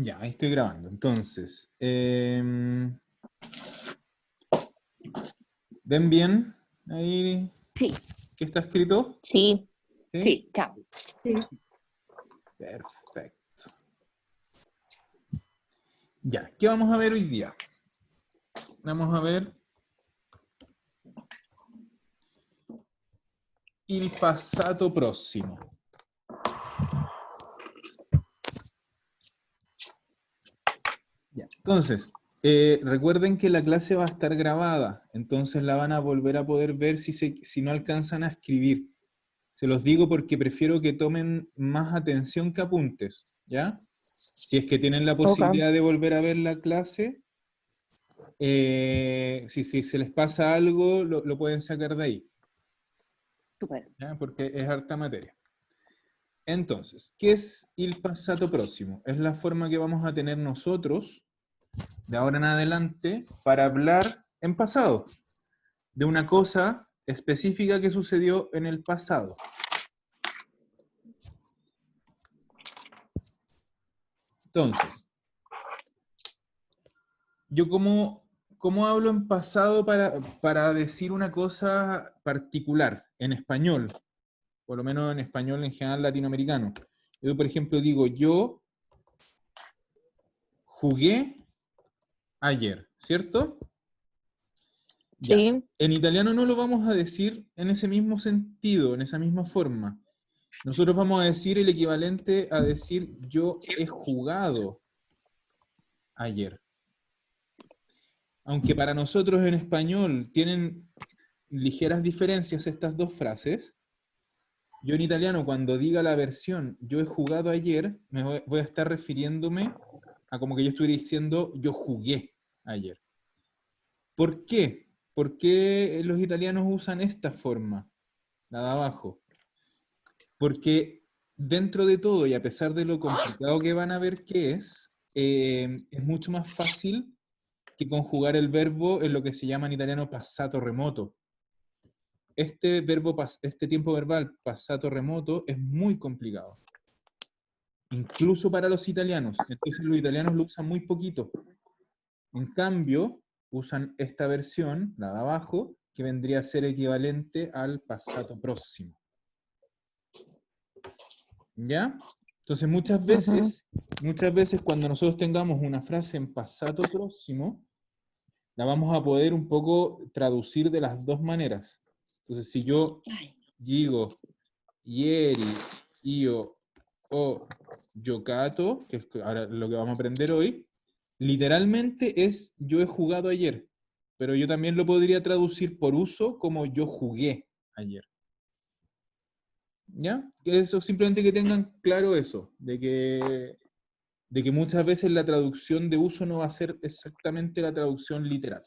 Ya, ahí estoy grabando. Entonces, ¿ven bien ahí Sí, qué está escrito? sí, ¿Sí? sí, chao. Perfecto. Ya, ¿qué vamos a ver hoy día? Vamos a ver il passato prossimo. Ya, entonces, recuerden que la clase va a estar grabada, entonces la van a volver a poder ver si no alcanzan a escribir. Se los digo porque prefiero que tomen más atención que apuntes, ¿ya? Si es que tienen la Ok. posibilidad de volver a ver la clase, si se les pasa algo, lo pueden sacar de ahí, Súper. ¿ya? Porque es harta materia. Entonces, ¿qué es el passato próximo? Es la forma que vamos a tener nosotros de ahora en adelante para hablar en pasado, de una cosa específica que sucedió en el pasado. Entonces, yo cómo hablo en pasado para decir una cosa particular en español, por lo menos en español en general latinoamericano. Yo, por ejemplo, digo, yo jugué ayer, ¿cierto? Ya. Sí. En italiano no lo vamos a decir en ese mismo sentido, en esa misma forma. Nosotros vamos a decir el equivalente a decir yo he jugado ayer. Aunque para nosotros en español tienen ligeras diferencias estas dos frases, yo en italiano cuando diga la versión yo he jugado ayer, voy a estar refiriéndome a como que yo estuviera diciendo yo jugué ayer. ¿Por qué? ¿Por qué los italianos usan esta forma, la de abajo? Porque dentro de todo, y a pesar de lo complicado que van a ver que es mucho más fácil que conjugar el verbo en lo que se llama en italiano passato remoto. Este verbo, este tiempo verbal passato remoto es muy complicado, incluso para los italianos. Entonces los italianos lo usan muy poquito. En cambio, usan esta versión, la de abajo, que vendría a ser equivalente al passato próximo. ¿Ya? Entonces muchas veces cuando nosotros tengamos una frase en passato próximo, la vamos a poder un poco traducir de las dos maneras. Entonces si yo digo, ieri io ho giocato, que es ahora lo que vamos a aprender hoy, literalmente es yo he jugado ayer, pero yo también lo podría traducir por uso como yo jugué ayer. ¿Ya? Que eso, simplemente que tengan claro eso, de que muchas veces la traducción de uso no va a ser exactamente la traducción literal.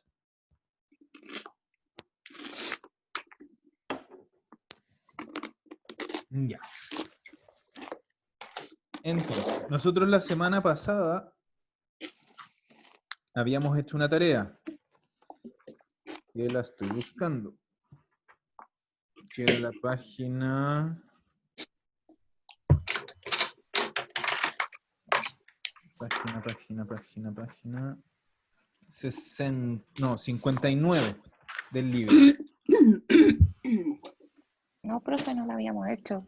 Ya. Entonces, nosotros la semana pasada habíamos hecho una tarea, que la estoy buscando, que era la página 60, no, 59 del libro. No, profe, no lo habíamos hecho.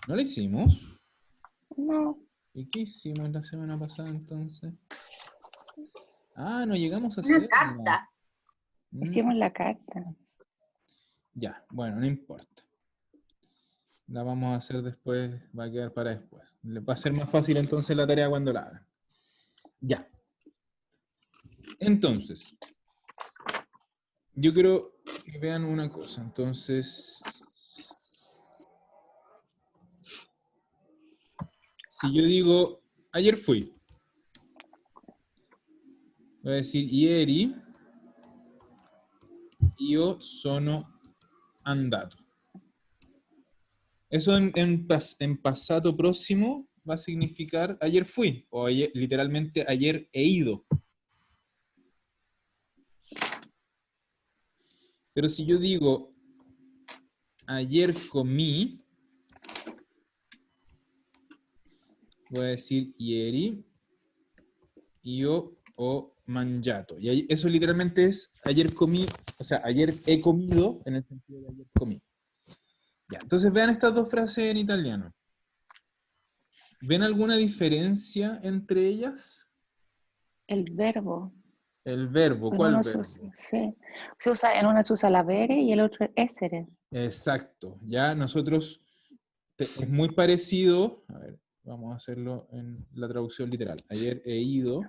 ¿No la hicimos? No. ¿Y qué hicimos la semana pasada entonces? Ah, no llegamos a Una hacerla. carta. Hicimos la carta. Ya, bueno, no importa. La vamos a hacer después, va a quedar para después. Le va a ser más fácil entonces la tarea cuando la hagan. Ya. Entonces, yo quiero que vean una cosa. Entonces, si yo digo, ayer fui, voy a decir, ieri io sono andato. Eso en pasado próximo va a significar ayer fui, o literalmente ayer he ido. Pero si yo digo ayer comí, voy a decir ieri io ho mangiato. Y ahí, eso literalmente es ayer comí, o sea, ayer he comido, en el sentido de ayer comí. Ya, entonces vean estas dos frases en italiano. ¿Ven alguna diferencia entre ellas? El verbo. El verbo, En ¿cuál uno verbo? sí. Se usa, en una se usa el avere y el otro el essere. Exacto, ya nosotros, es muy parecido, a ver, vamos a hacerlo en la traducción literal. Ayer he ido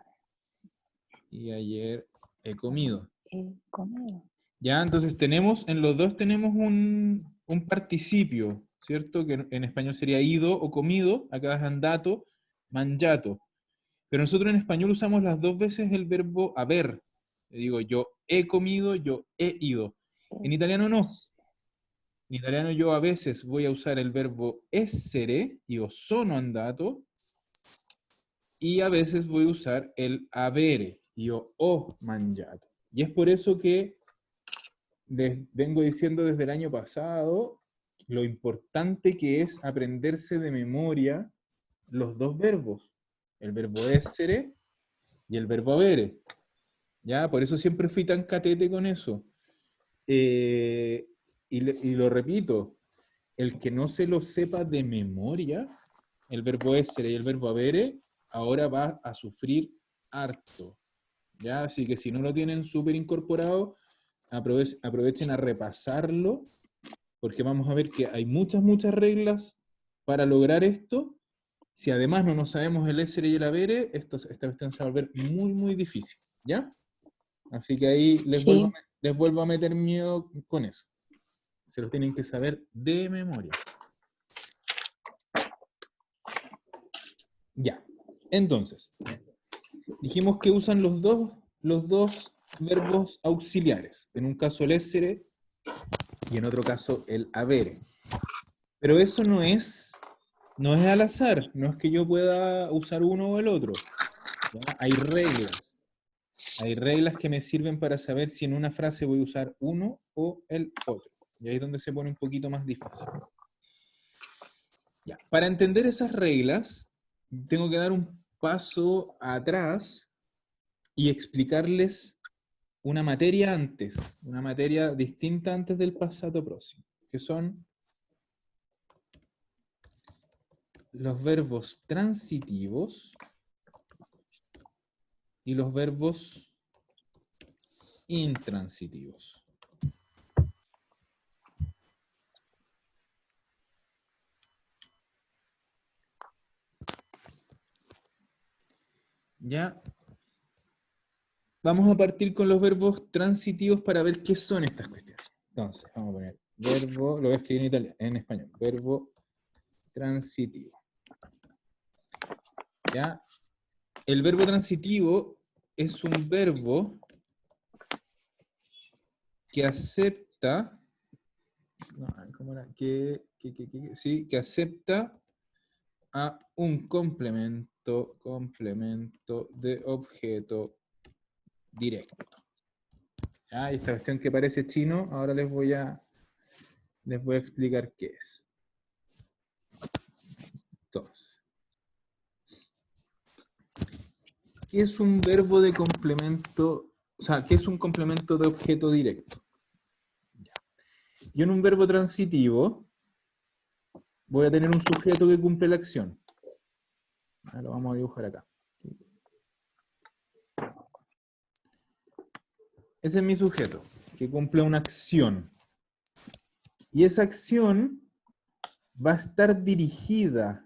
y ayer he comido. Comido. Ya, entonces tenemos, en los dos tenemos un participio, ¿cierto? Que en español sería ido o comido, acá es andato, mangiato. Pero nosotros en español usamos las dos veces el verbo haber. Le digo, yo he comido, yo he ido. En italiano no. En italiano yo a veces voy a usar el verbo essere, io sono andato, y a veces voy a usar el avere, io ho mangiato. Y es por eso que les vengo diciendo desde el año pasado lo importante que es aprenderse de memoria los dos verbos, el verbo essere y el verbo avere. ¿Ya? Por eso siempre fui tan catete con eso. Y lo repito, el que no se lo sepa de memoria, el verbo essere y el verbo avere, ahora va a sufrir harto. ¿Ya? Así que si no lo tienen súper incorporado, aprovechen a repasarlo, porque vamos a ver que hay muchas reglas para lograr esto. Si además no nos sabemos el essere y el avere, esta cuestión se va a volver muy difícil. ¿Ya? Así que ahí Sí. les vuelvo a meter miedo con eso. Se los tienen que saber de memoria. Ya. Entonces, dijimos que usan los dos verbos auxiliares. En un caso el essere y en otro caso el avere. Pero eso no es al azar. No es que yo pueda usar uno o el otro. ¿Ya? Hay reglas. Hay reglas que me sirven para saber si en una frase voy a usar uno o el otro. Y ahí es donde se pone un poquito más difícil. Ya. Para entender esas reglas, tengo que dar un paso atrás y explicarles una materia antes, una materia distinta antes del pasado próximo, que son los verbos transitivos y los verbos intransitivos. Ya. Vamos a partir con los verbos transitivos para ver qué son estas cuestiones. Entonces, vamos a poner verbo, lo voy a escribir en italiano, en español, verbo transitivo. ¿Ya? El verbo transitivo es un verbo que acepta, no, ¿cómo era? Sí, que acepta a un complemento de objeto directo. ¿Ya? Y esta cuestión que parece chino, ahora les voy a explicar qué es. Entonces, ¿qué es un verbo de complemento? O sea, ¿qué es un complemento de objeto directo? Yo en un verbo transitivo voy a tener un sujeto que cumple la acción. Lo vamos a dibujar acá. Ese es mi sujeto, que cumple una acción. Y esa acción va a estar dirigida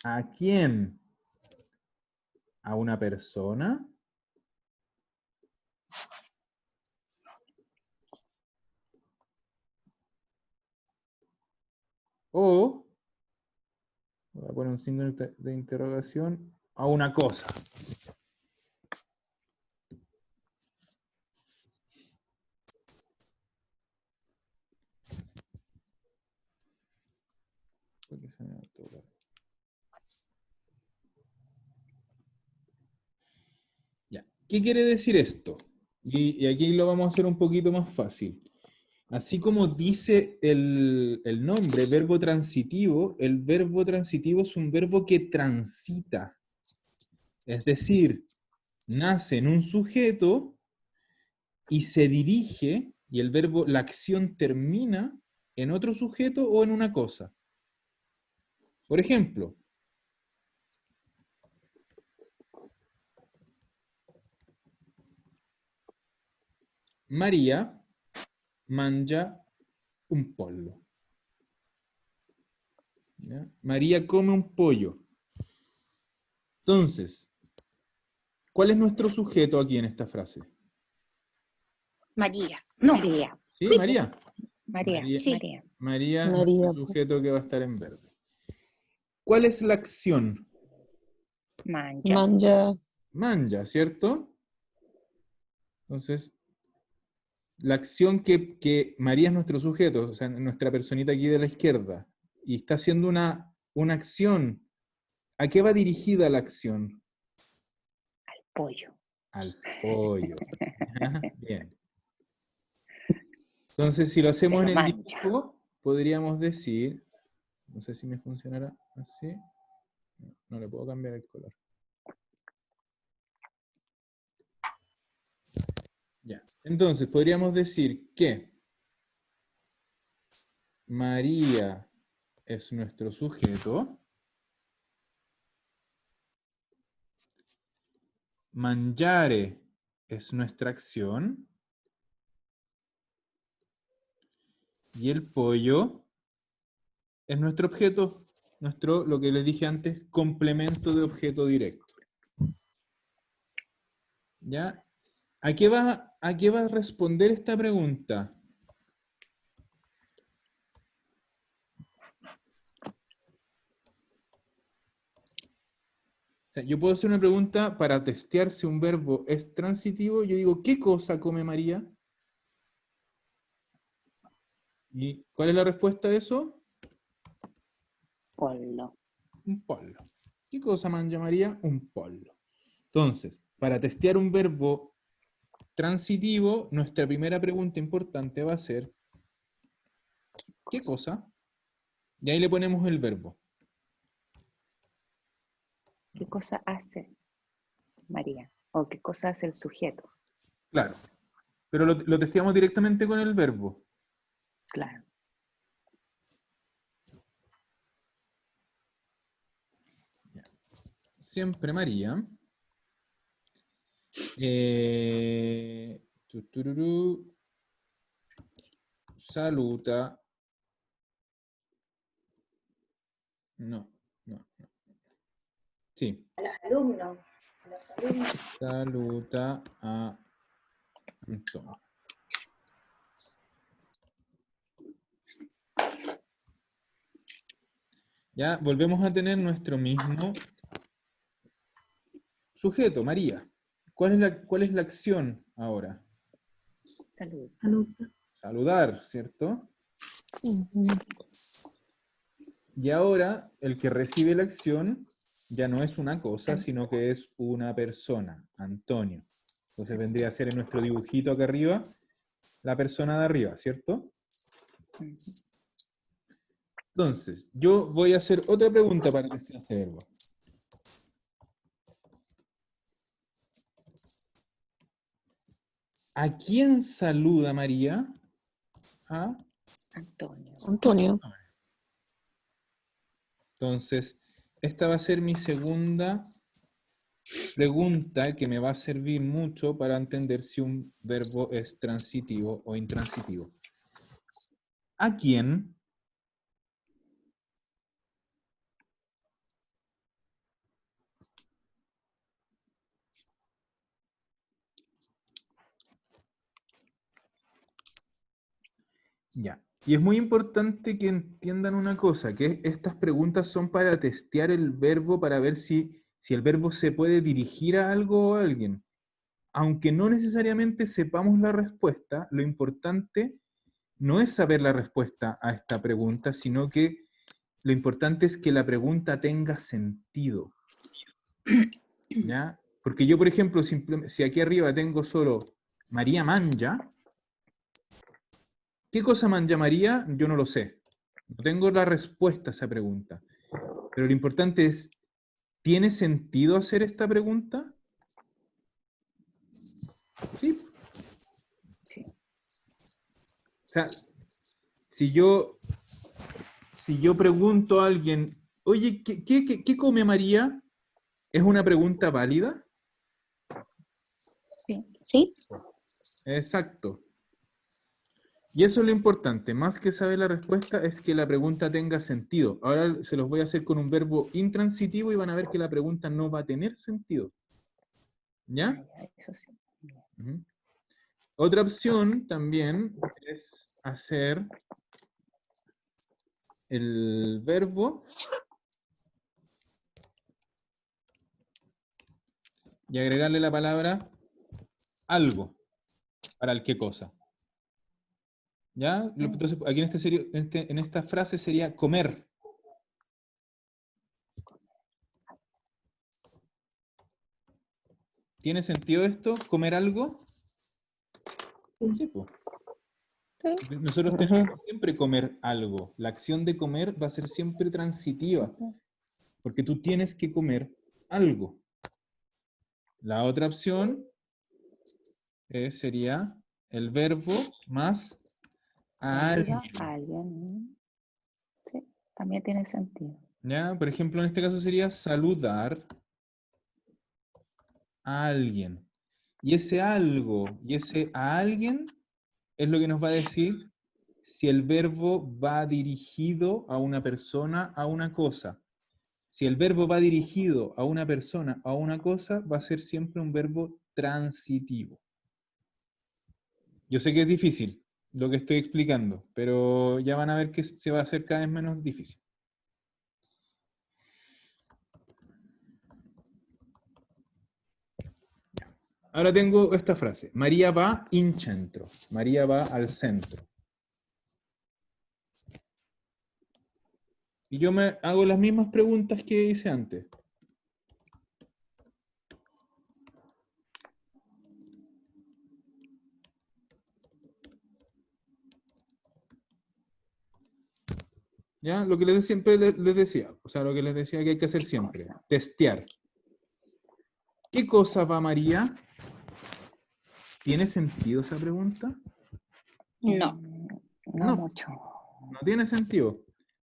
¿a quién? ¿A una persona? O, voy a poner un signo de interrogación, a una cosa. Porque se me va a tocar. Ya. ¿Qué quiere decir esto? Y aquí lo vamos a hacer un poquito más fácil. Así como dice el nombre, verbo transitivo, el verbo transitivo es un verbo que transita. Es decir, nace en un sujeto y se dirige, y el verbo, la acción termina en otro sujeto o en una cosa. Por ejemplo, María mangia un pollo. ¿Ya? María come un pollo. Entonces, ¿cuál es nuestro sujeto aquí en esta frase? María. No. María. ¿Sí, Sí. María? María. María, Sí. María. María, María, nuestro sujeto que va a estar en verde. ¿Cuál es la acción? Mangia. Manja, Manja, ¿cierto? Entonces, la acción que María es nuestro sujeto, o sea, nuestra personita aquí de la izquierda, y está haciendo una acción. ¿A qué va dirigida la acción? Pollo. Al pollo. ¿Ya? Bien. Entonces, si lo hacemos Se en lo el mancha. dibujo, podríamos decir, no sé si me funcionará así, no le puedo cambiar el color. Ya. Entonces, podríamos decir que María es nuestro sujeto, mangiare es nuestra acción, y el pollo es nuestro objeto, lo que les dije antes, complemento de objeto directo. ¿Ya? ¿A qué va a responder esta pregunta? O sea, yo puedo hacer una pregunta para testear si un verbo es transitivo. Yo digo, ¿qué cosa come María? ¿Y cuál es la respuesta a eso? Pollo. Un pollo. ¿Qué cosa mangia María? Un pollo. Entonces, para testear un verbo transitivo, nuestra primera pregunta importante va a ser, ¿qué cosa? Y ahí le ponemos el verbo. ¿Qué cosa hace María? ¿O qué cosa hace el sujeto? Claro. Pero lo testeamos directamente con el verbo. Claro. Siempre María. Tutururú, saluta. No. Sí. A los alumnos. A los alumnos. Saluta a Antonio. Ya volvemos a tener nuestro mismo sujeto, María. ¿Cuál es la acción ahora? Salud. Saludar, ¿cierto? Y ahora el que recibe la acción ya no es una cosa, sino que es una persona, Antonio. Entonces vendría a ser en nuestro dibujito acá arriba, la persona de arriba, ¿cierto? Entonces, yo voy a hacer otra pregunta para este verbo. ¿A quién saluda María? A Antonio. Antonio. Entonces, esta va a ser mi segunda pregunta que me va a servir mucho para entender si un verbo es transitivo o intransitivo. ¿A quién? Ya. Y es muy importante que entiendan una cosa, que estas preguntas son para testear el verbo, para ver si el verbo se puede dirigir a algo o a alguien. Aunque no necesariamente sepamos la respuesta, lo importante no es saber la respuesta a esta pregunta, sino que lo importante es que la pregunta tenga sentido. ¿Ya? Porque yo, por ejemplo, si aquí arriba tengo solo María manja, ¿qué cosa manja María? Yo no lo sé. No tengo la respuesta a esa pregunta. Pero lo importante es ¿Tiene sentido hacer esta pregunta? Sí. Sí. O sea, si yo pregunto a alguien, oye, ¿qué come María? ¿Es una pregunta válida? Sí. ¿Sí? Exacto. Y eso es lo importante, más que saber la respuesta, es que la pregunta tenga sentido. Ahora se los voy a hacer con un verbo intransitivo y van a ver que la pregunta no va a tener sentido. ¿Ya? Ah, ya, eso sí. Ujú. Otra opción también es hacer el verbo y agregarle la palabra algo para el qué cosa. ¿Ya? Entonces, aquí en esta frase sería comer. ¿Tiene sentido esto? ¿Comer algo? Sí, pues. Sí. Nosotros tenemos que siempre comer algo. La acción de comer va a ser siempre transitiva, porque tú tienes que comer algo. La otra opción sería el verbo más a Sería alguien. alguien. Sí, también tiene sentido. ¿Ya? Por ejemplo, en este caso sería saludar a alguien. Y ese algo y ese a alguien es lo que nos va a decir si el verbo va dirigido a una persona, a una cosa. Si el verbo va dirigido a una persona, a una cosa, va a ser siempre un verbo transitivo. Yo sé que es difícil lo que estoy explicando, pero ya van a ver que se va a hacer cada vez menos difícil. Ahora tengo esta frase. María va in centro. María va al centro. Y yo me hago las mismas preguntas que hice antes. ¿Ya? Lo que siempre les decía. O sea, lo que les decía que hay que hacer ¿Qué siempre. cosa? Testear. ¿Qué cosa va María? ¿Tiene sentido esa pregunta? No. No No, mucho. no tiene sentido.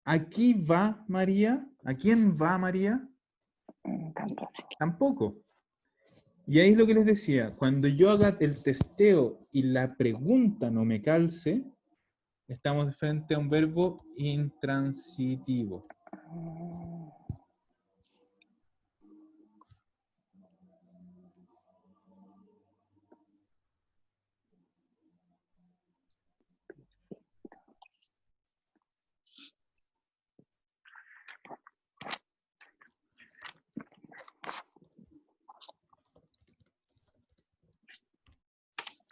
¿Aquí va María? ¿A quién va María? Tampoco. Tampoco. Y ahí es lo que les decía, cuando yo haga el testeo y la pregunta no me calce, estamos frente a un verbo intransitivo. Mm,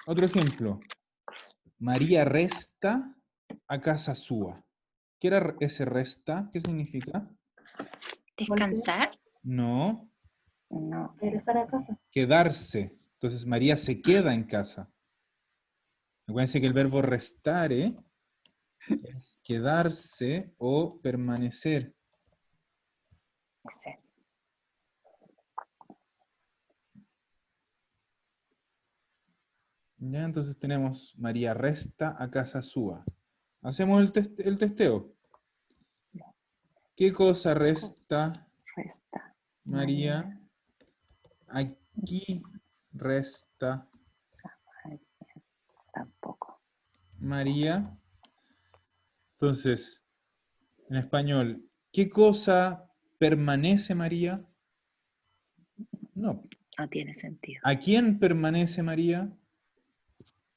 Otro ejemplo. María resta a casa sua. ¿Qué era ese resta? ¿Qué significa? ¿Descansar? No, No, ¿Regresar a casa? quedarse. Entonces María se queda en casa. Acuérdense que el verbo restare es quedarse o permanecer. ese. ¿Ya? Entonces tenemos María resta a casa sua. Hacemos el testeo. ¿Qué cosa resta Resta. María? Aquí resta María, tampoco. María. Entonces, en español, ¿qué cosa permanece María? No. No tiene sentido. ¿A quién permanece María?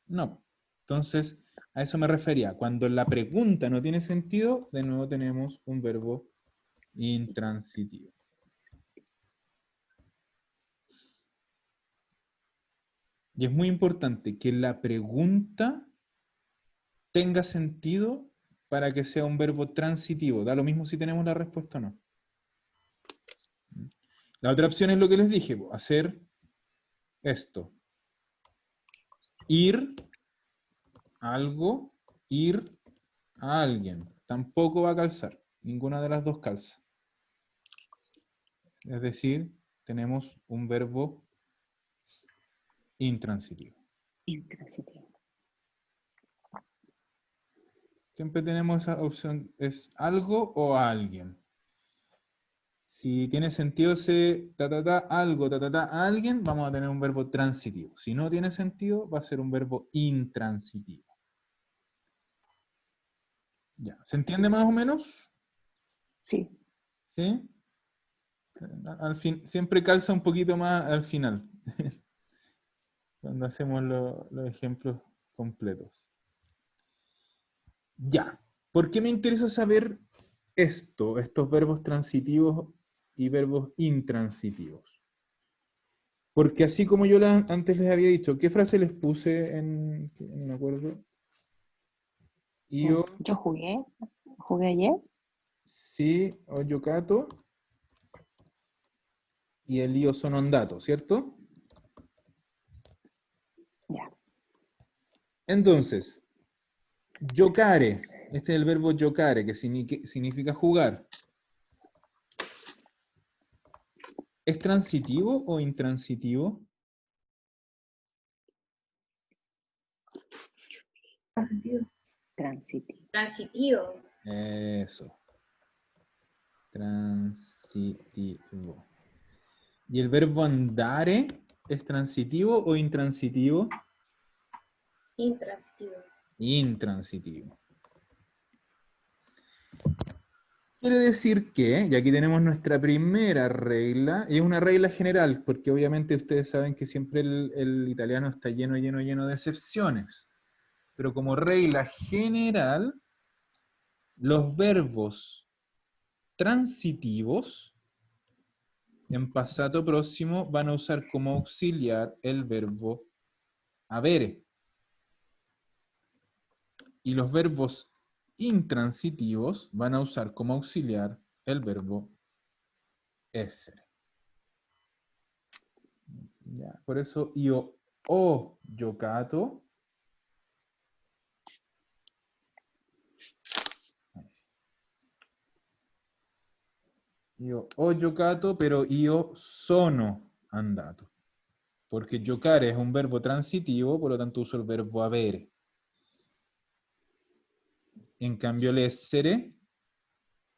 No. Entonces, a eso me refería. Cuando la pregunta no tiene sentido, de nuevo tenemos un verbo intransitivo. Y es muy importante que la pregunta tenga sentido para que sea un verbo transitivo. Da lo mismo si tenemos la respuesta o no. La otra opción es lo que les dije, hacer esto. Ir a algo, ir a alguien. Tampoco va a calzar. Ninguna de las dos calza. Es decir, tenemos un verbo intransitivo. Intransitivo. Siempre tenemos esa opción, es algo o a alguien. Si tiene sentido ese algo, a alguien, vamos a tener un verbo transitivo. Si no tiene sentido, va a ser un verbo intransitivo. Ya, ¿se entiende más o menos? Sí. ¿Sí? Al fin, siempre calza un poquito más al final, cuando hacemos los ejemplos completos. Ya, ¿por qué me interesa saber esto, estos verbos transitivos y verbos intransitivos? Porque así como yo antes les había dicho, ¿qué frase les puse que no me acuerdo? Io, Yo jugué ayer. sí, o yocato, y el io sono andato, ¿cierto? Ya. Entonces, giocare, este es el verbo giocare, que significa jugar. ¿Es transitivo o intransitivo? Transitivo. Transitivo. Eso. Transitivo. ¿Y el verbo andare es transitivo o intransitivo? Intransitivo. Intransitivo. Quiere decir que, y aquí tenemos nuestra primera regla, y es una regla general, porque obviamente ustedes saben que siempre el italiano está lleno de excepciones. Pero como regla general, los verbos transitivos en pasado próximo van a usar como auxiliar el verbo avere. Y los verbos intransitivos van a usar como auxiliar el verbo essere. Ya, por eso io ho giocato. Io ho giocato, pero io sono andato. Porque giocare es un verbo transitivo, por lo tanto uso el verbo avere. En cambio el essere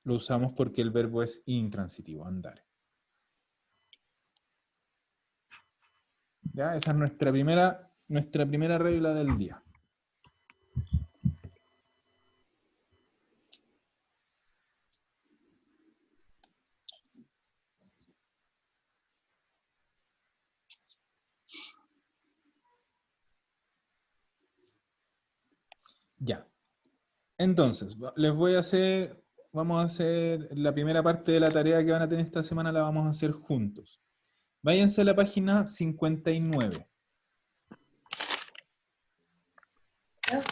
lo usamos porque el verbo es intransitivo, andare. ¿Ya? Esa es nuestra primera regla del día. Ya. Entonces, vamos a hacer la primera parte de la tarea que van a tener esta semana, la vamos a hacer juntos. Váyanse a la página 59. Profe,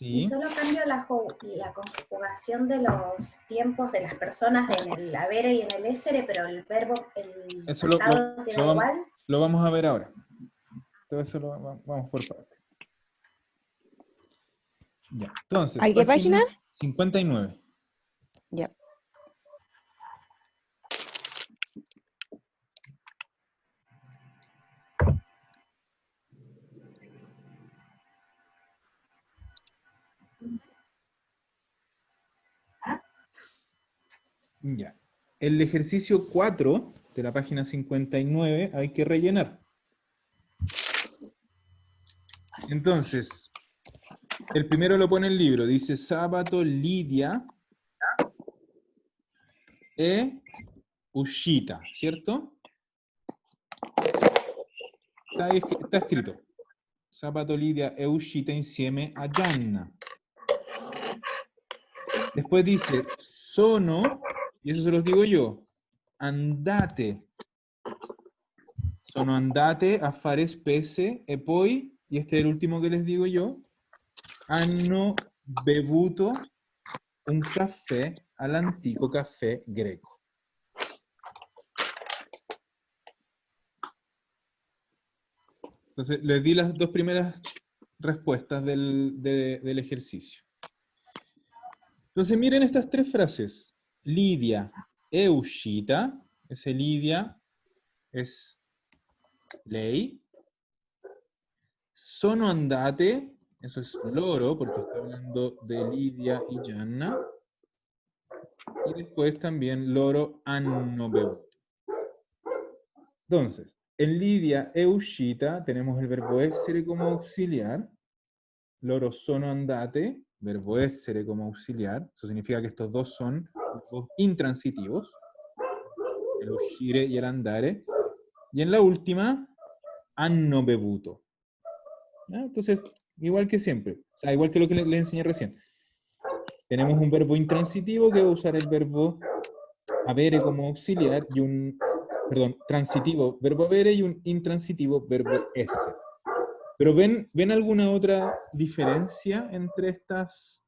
y ¿Sí? solo cambio la conjugación de los tiempos de las personas en el avere y en el essere, pero el verbo, el Eso pasado queda igual. lo vamos a ver ahora. Todo eso vamos por parte. Ya, entonces, ¿A qué página? 59. Ya. Ya. El ejercicio 4 de la página 59 hay que rellenar. Entonces, el primero lo pone el libro. Dice, Sabato Lidia e uscita, ¿cierto? Está escrito. Sabato Lidia e uscita insieme a Gianna. Después dice, sono, y eso se los digo yo, andate. Sono andate a fare spese e poi, y este es el último que les digo yo, hanno bevuto un caffè all'antico caffè greco. Entonces, les di las dos primeras respuestas del ejercicio. Entonces, miren estas tres frases. Lidia è uscita, ese Lidia es lei. Sono andate, eso es loro, porque está hablando de Lidia y Gianna. Y después también loro hanno bevuto. Entonces, en Lidia e uscita tenemos el verbo essere como auxiliar. Loro sono andate, verbo essere como auxiliar. Eso significa que estos dos son verbos intransitivos. El uscire y el andare. Y en la última, hanno bevuto. ¿Ya? Entonces, igual que siempre. O sea, igual que lo que le enseñé recién. Tenemos un verbo intransitivo que va a usar el verbo avere como auxiliar y un, perdón, transitivo verbo avere y un intransitivo verbo essere. Pero ¿ven alguna otra diferencia entre estas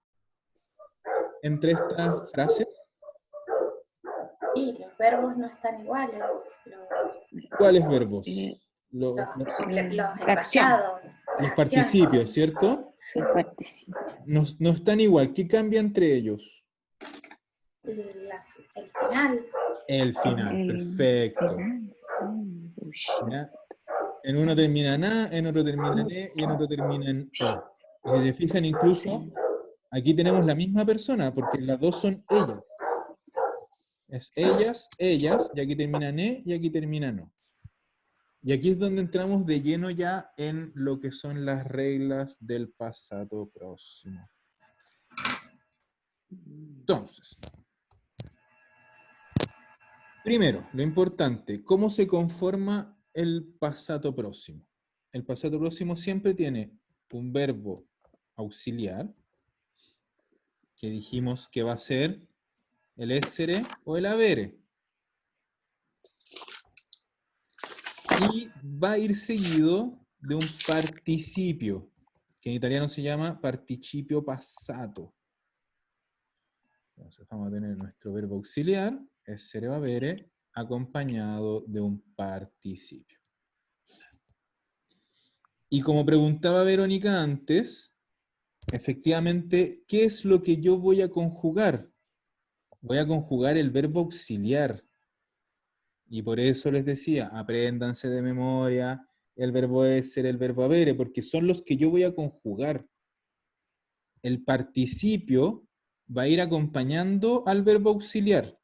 frases? Y los verbos no están iguales. ¿Cuáles verbos? Los, Los, los en La acción. pasado, las acciones. participios, ¿cierto? Sí. El participo. No están igual. ¿Qué cambia entre ellos? El final. El final, perfecto. Final, sí, uscita. ¿Ya? En uno termina en A, en otro termina en E y en otro termina en O. Y si se fijan, incluso Sí. aquí tenemos la misma persona, porque las dos son ellas. Es ellas, y aquí termina en E y aquí termina en O. Y aquí es donde entramos de lleno ya en lo que son las reglas del pasado próximo. Entonces, primero, lo importante, ¿cómo se conforma el pasado próximo? El pasado próximo siempre tiene un verbo auxiliar, que dijimos que va a ser el essere o el avere. Y va a ir seguido de un participio, que en italiano se llama participio passato. Entonces vamos a tener nuestro verbo auxiliar, essere o avere, acompañado de un participio. Y como preguntaba Verónica antes, efectivamente, ¿qué es lo que yo voy a conjugar? Voy a conjugar el verbo auxiliar. Y por eso les decía, apréndanse de memoria el verbo essere, el verbo avere, porque son los que yo voy a conjugar. El participio va a ir acompañando al verbo auxiliar,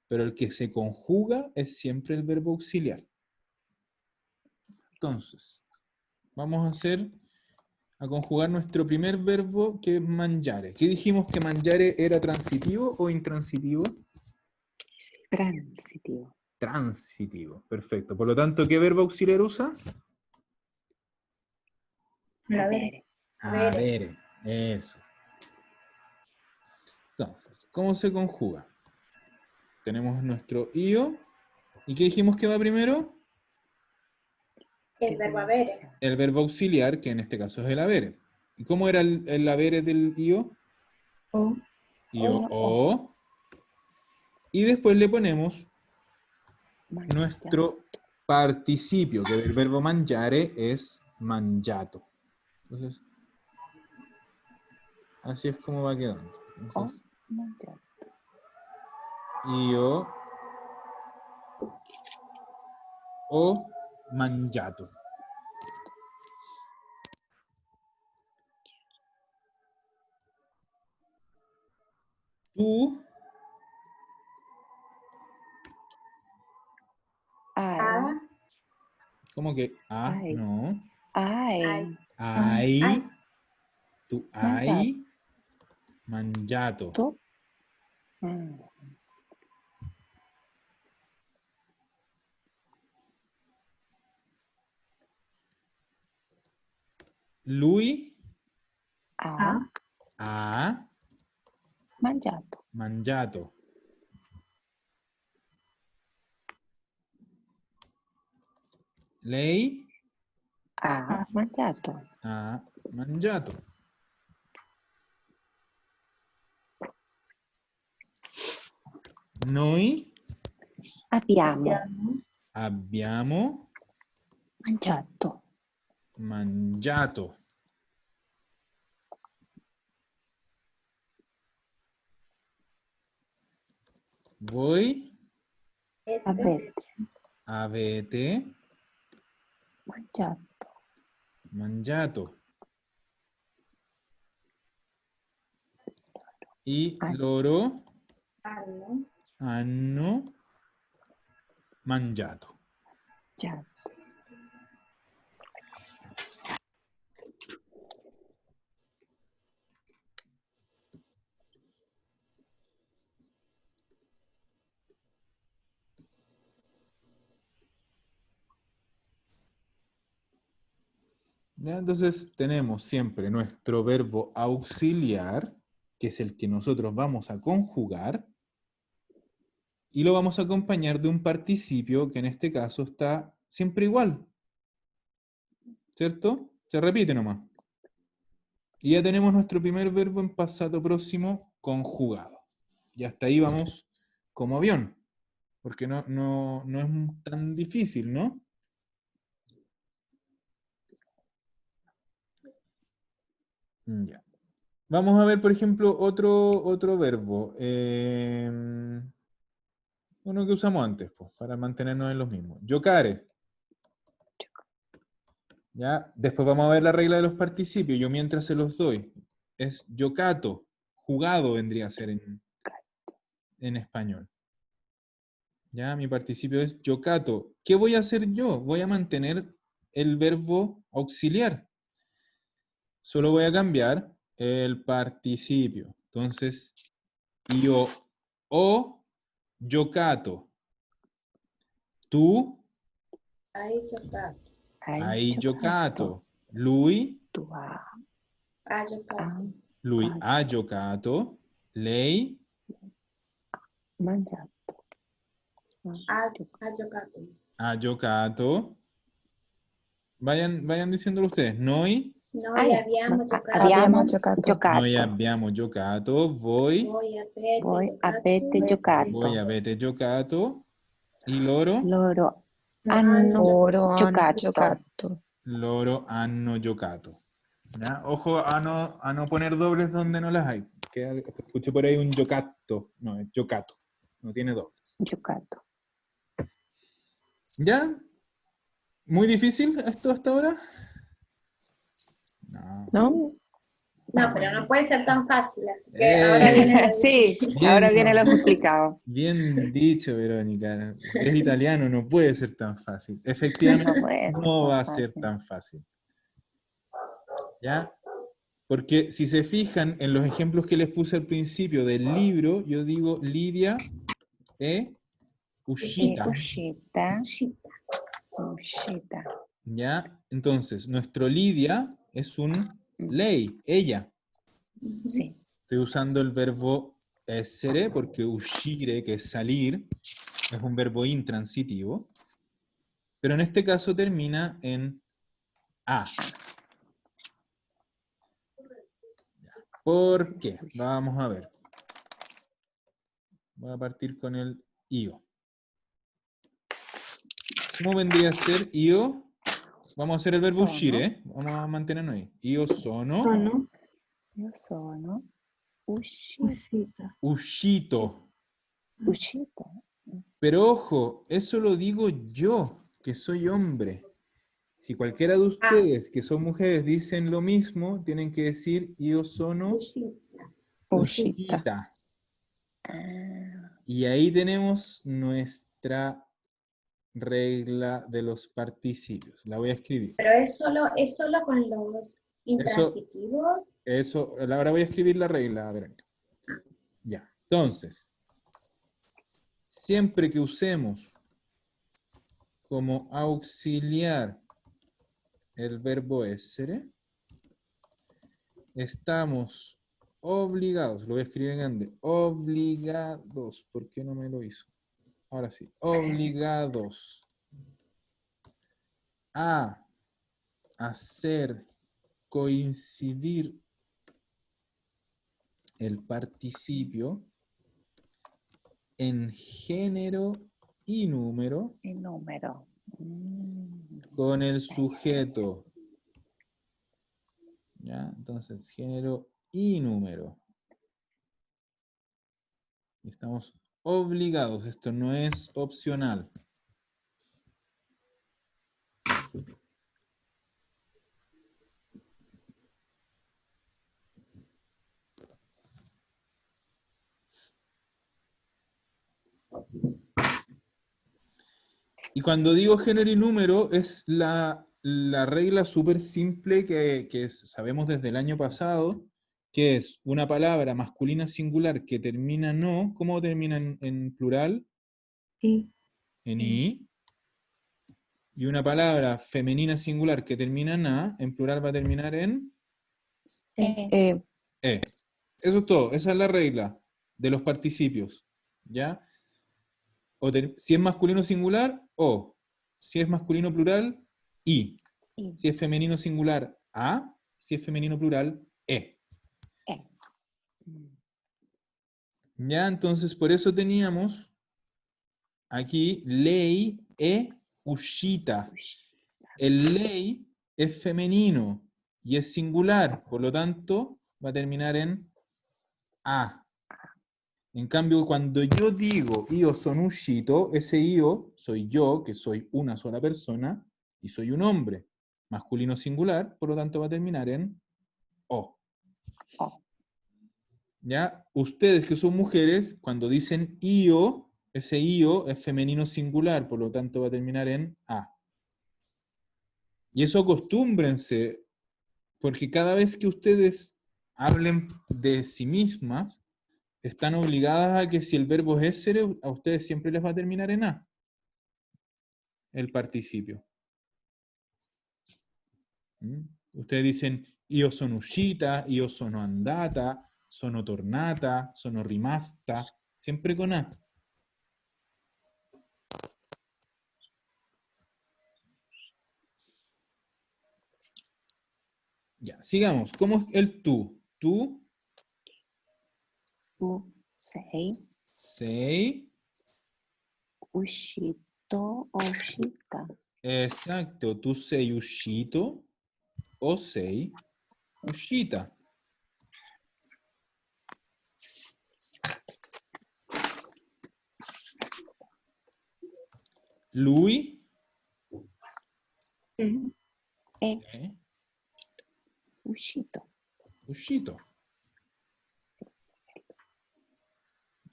pero el que se conjuga es siempre el verbo auxiliar. Entonces, vamos a conjugar nuestro primer verbo, que es mangiare. ¿Qué dijimos que mangiare era transitivo o intransitivo? Transitivo. Transitivo, perfecto. Por lo tanto, ¿qué verbo auxiliar usa? Avere. Avere, eso. Entonces, ¿cómo se conjuga? Tenemos nuestro io. ¿Y qué dijimos que va primero? El verbo avere. El verbo auxiliar, que en este caso es el avere. ¿Y cómo era el avere del io? O. Io o. Y después le ponemos nuestro participio, que del verbo mangiare es mangiato. Entonces, así es como va quedando. Entonces, io o mangiato. Tú, A. ¿cómo que a? Ai. No. Ai. Hai, tu Mangiato. hai mangiato. Tu. Mm. Lui Ha ha mangiato. mangiato. Lei Ha mangiato. ha mangiato. Noi Abbiamo abbiamo mangiato. mangiato. Voi Avete. Avete Mangiato. mangiato. Y Hanno. loro Hanno hanno mangiato. Mangiato. ¿Ya? Entonces tenemos siempre nuestro verbo auxiliar, que es el que nosotros vamos a conjugar, y lo vamos a acompañar de un participio que en este caso está siempre igual, ¿cierto? Se repite nomás. Y ya tenemos nuestro primer verbo en pasado próximo conjugado. Y hasta ahí vamos como avión, porque no es tan difícil, ¿no? Ya. Vamos a ver, por ejemplo, otro verbo. Uno que usamos antes, pues, para mantenernos en los mismos. Giocare. ¿Ya? Después vamos a ver la regla de los participios. Yo mientras se los doy. Es giocato. Jugado vendría a ser en español. ¿Ya? Mi participio es giocato. ¿Qué voy a hacer yo? Voy a mantener el verbo auxiliar. Solo voy a cambiar el participio. Entonces, io ho giocato. Tu hai giocato. hai giocato. Lui, Tu ha. Ha giocato. lui ha giocato. Lei Mangiato. Ha giocato. ha giocato. Vayan diciéndolo ustedes. Noi, Noi abbiamo giocato. Abbiamo giocato. noi giocato. abbiamo giocato. Voi, Voi Voi avete avete giocato. giocato. voi avete giocato. Y loro, Loro Hanno Loro hanno giocato. giocato. loro hanno giocato. ¿Ya? Ojo a no poner dobles donde no las hay. Que escuché por ahí un giocato. No, es giocato. No tiene dobles. Giocato. ¿Ya? ¿Muy difícil esto hasta ahora? No. ¿No? No, pero no puede ser tan fácil. Así que ahora viene lo Sí, Bien. ahora viene lo complicado. Bien dicho, Verónica. Es italiano, no puede ser tan fácil. Efectivamente, No puede ser no tan va a ser fácil. tan fácil. ¿Ya? Porque si se fijan en los ejemplos que les puse al principio del libro, yo digo Lidia e uscita. Uscita. Uscita. Uscita. ¿Ya? Entonces, nuestro Lidia es un lei, ella. Sí. Estoy usando el verbo essere porque uscire, que es salir, es un verbo intransitivo. Pero en este caso termina en a. ¿Por qué? Vamos a ver. Voy a partir con el io. ¿Cómo vendría a ser io? Vamos a hacer el verbo Sono. uscire, ¿eh? Vamos a mantenernos ahí. Io sono Io sono uscita. uscito. Uscita. Pero ojo, eso lo digo yo, que soy hombre. Si cualquiera de ustedes que son mujeres dicen lo mismo, tienen que decir io sono Uscita. uscita. Ah, Y ahí tenemos nuestra regla de los participios. La voy a escribir. Pero es solo con los intransitivos. Eso, ahora voy a escribir la regla, Verónica. Ya. Entonces, siempre que usemos como auxiliar el verbo essere, estamos obligados, lo voy a escribir en grande, obligados, ¿por qué no me lo hizo? Ahora sí, obligados a hacer coincidir el participio en género y número il numero. con el sujeto. ¿Ya? Entonces, género y número. Estamos obligados. Esto no es opcional. Y cuando digo género y número, es la regla súper simple que sabemos desde el año pasado, que es una palabra masculina singular que termina no, ¿cómo termina en plural? Y En i. Y una palabra femenina singular que termina en a, en plural va a terminar en Eh, e. Eso es todo, esa es la regla de los participios. ¿Ya? Si es masculino singular, o. Si es masculino plural, i. y, Si es femenino singular, a. Si es femenino plural, e. eh. Ya, entonces por eso teníamos aquí ley e ushita. El ley es femenino y es singular, por lo tanto va a terminar en a. En cambio, cuando yo digo io sono uscito, ese io soy yo, que soy una sola persona, y soy un hombre, masculino singular, por lo tanto va a terminar en o. O. ¿Ya? Ustedes que son mujeres, cuando dicen io, ese io es femenino singular, por lo tanto va a terminar en a. Y eso acostúmbrense, porque cada vez que ustedes hablen de sí mismas, están obligadas a que si el verbo es essere, a ustedes siempre les va a terminar en a, el participio. ¿Mm? Ustedes dicen io sono uscita, io sono andata, sono tornata, sono rimasta, siempre con a. Ya, sigamos. ¿Cómo es el tú? Tú, Tu sei sei, uscito o uscita. exacto, tú sei uscito o sei uscita. Lui, E è uscito. uscito.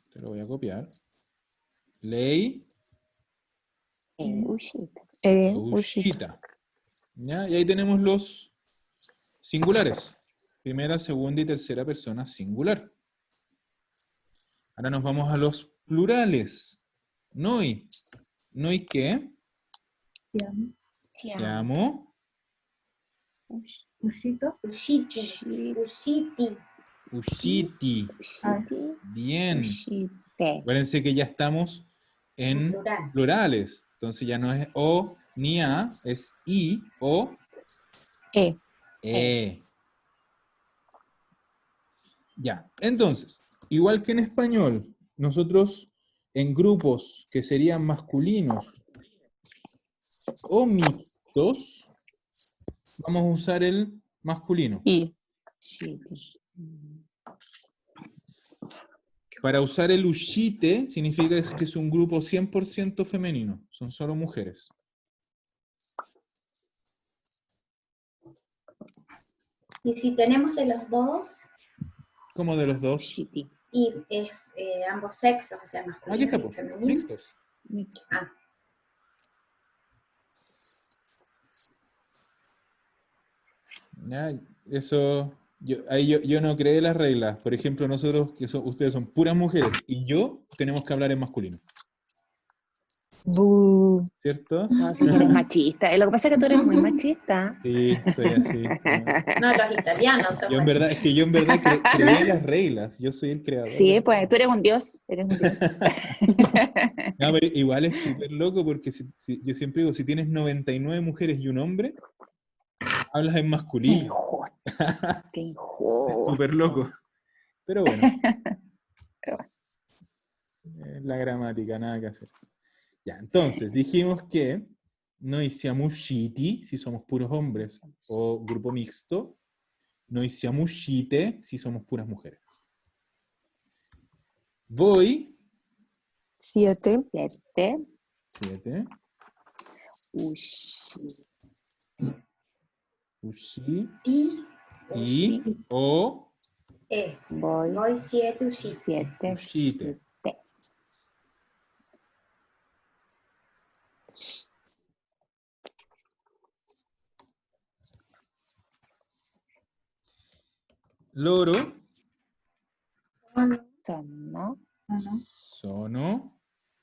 Te lo voy a copiar. Lei E uscita. è uscita. ¿Ya? Y ahí tenemos los singulares. Primera, segunda y tercera persona singular. Ahora nos vamos a los plurales. Noi. Noi che? siamo, Siamo. uscito, Ushiti. Ushiti. Usciti. Usciti. Bien. Uscite. Acuérdense que ya estamos en Plural. plurales. Entonces ya no es o ni a, es i o E. e. Ya, entonces, igual que en español, nosotros en grupos que serían masculinos o mixtos, vamos a usar el masculino. I. Usciti. Para usar el ushite significa que es un grupo 100% femenino, son solo mujeres. Y si tenemos de los dos, ¿Cómo de los dos? Usciti. y es ambos sexos, o sea, Aquí masculino está, y pues, femenino. mixtos. Ah, Ya, eso, yo no creé las reglas. Por ejemplo, nosotros, ustedes son puras mujeres, y yo tenemos que hablar en masculino. Bu. ¿Cierto? No, si eres machista. Lo que pasa es que tú eres muy machista. Sí, soy así. no, los italianos son Yo en verdad, es que yo en verdad creé las reglas. Yo soy el creador. Sí, pues tú eres un dios. Eres un dios. No, pero igual es súper loco porque yo siempre digo, si tienes 99 mujeres y un hombre, hablas en Qué masculino. injusto. Qué Es injusto. súper loco. Pero bueno. Pero La gramática, nada que hacer. Ya, entonces, dijimos que noi siamo usciti, si somos puros hombres, o grupo mixto. Noi siamo uscite, si somos puras mujeres. Voi 7. 7. 7. Ushi. Ushi. Ti. Ti. O. Voy. Voy 7 ushite. 7. Ushite. Shite. Loro. Sono. Sono. Sono.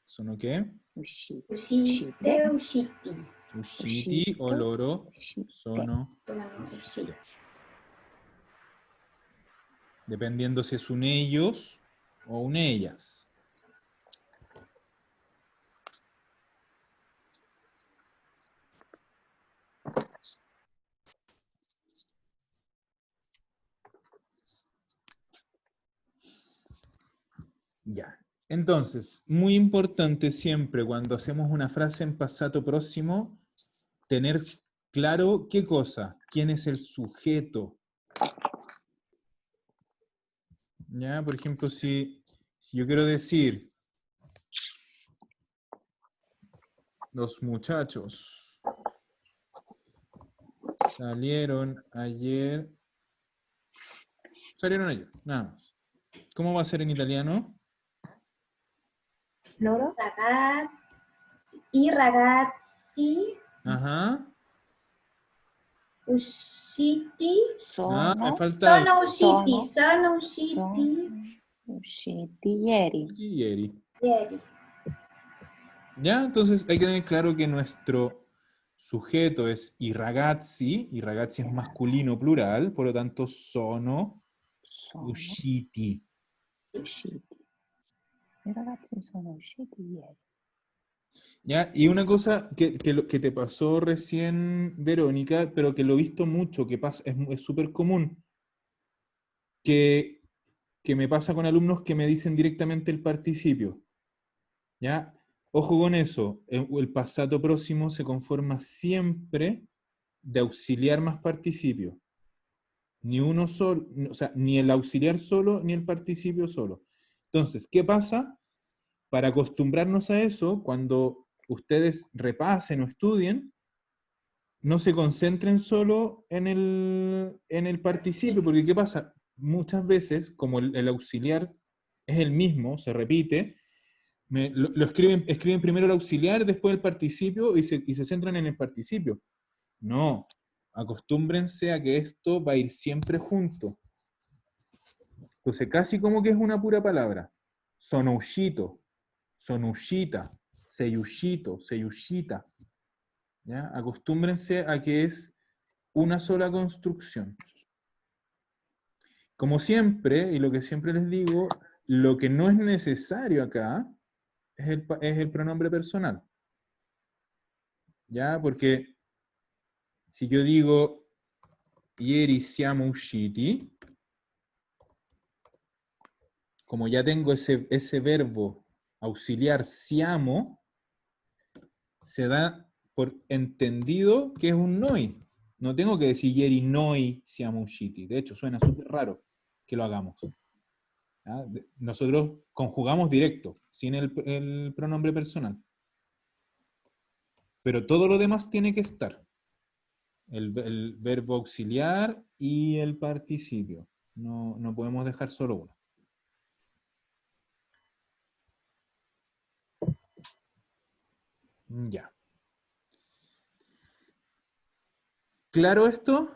¿Sono qué? Ushite. Uscite, usciti. Ushiti o loro. Ushite. Sono. Sono usciti. Dependiendo si es un ellos o un ellas. Ya. Entonces, muy importante siempre cuando hacemos una frase en pasado próximo, tener claro qué cosa, quién es el sujeto. Ya, por ejemplo, si yo quiero decir, los muchachos salieron ayer, nada más. ¿Cómo va a ser en italiano? Loro. I ragazzi Ajá. usciti. Ah, me Sono. falta Sono usciti. Sono. Sono usciti Sono usciti ieri. ieri. ieri. ¿Ya? Entonces hay que tener claro que nuestro sujeto es i ragazzi es masculino plural, por lo tanto sono Sono usciti. usciti. I ragazzi sono usciti ieri. ¿Ya? Y una cosa que te pasó recién, Verónica, pero que lo he visto mucho, que pasa, es súper común, que me pasa con alumnos que me dicen directamente el participio. ¿Ya? Ojo con eso, el pasado próximo se conforma siempre de auxiliar más participio. Ni uno solo, o sea, ni el auxiliar solo, ni el participio solo. Entonces, ¿qué pasa? Para acostumbrarnos a eso, cuando ustedes repasen o estudien, no se concentren solo en el participio, porque ¿qué pasa? Muchas veces, como el auxiliar es el mismo, se repite, lo escriben primero el auxiliar, después el participio y se centran en el participio. No, acostúmbrense a que esto va a ir siempre junto. Entonces, casi como que es una pura palabra. Sonoushito, sonushita, seyushito, seyushita. ¿Ya? Acostúmbrense a que es una sola construcción. Como siempre, y lo que siempre les digo, lo que no es necesario acá es el pronombre personal. ¿Ya? Porque si yo digo ieri siamo usciti, como ya tengo ese verbo auxiliar siamo, se da por entendido que es un noi. No tengo que decir ieri noi siamo usciti. De hecho, suena súper raro que lo hagamos. ¿Ya? Nosotros conjugamos directo, sin el pronombre personal. Pero todo lo demás tiene que estar. El verbo auxiliar y el participio. No podemos dejar solo uno. Ya. ¿Claro esto?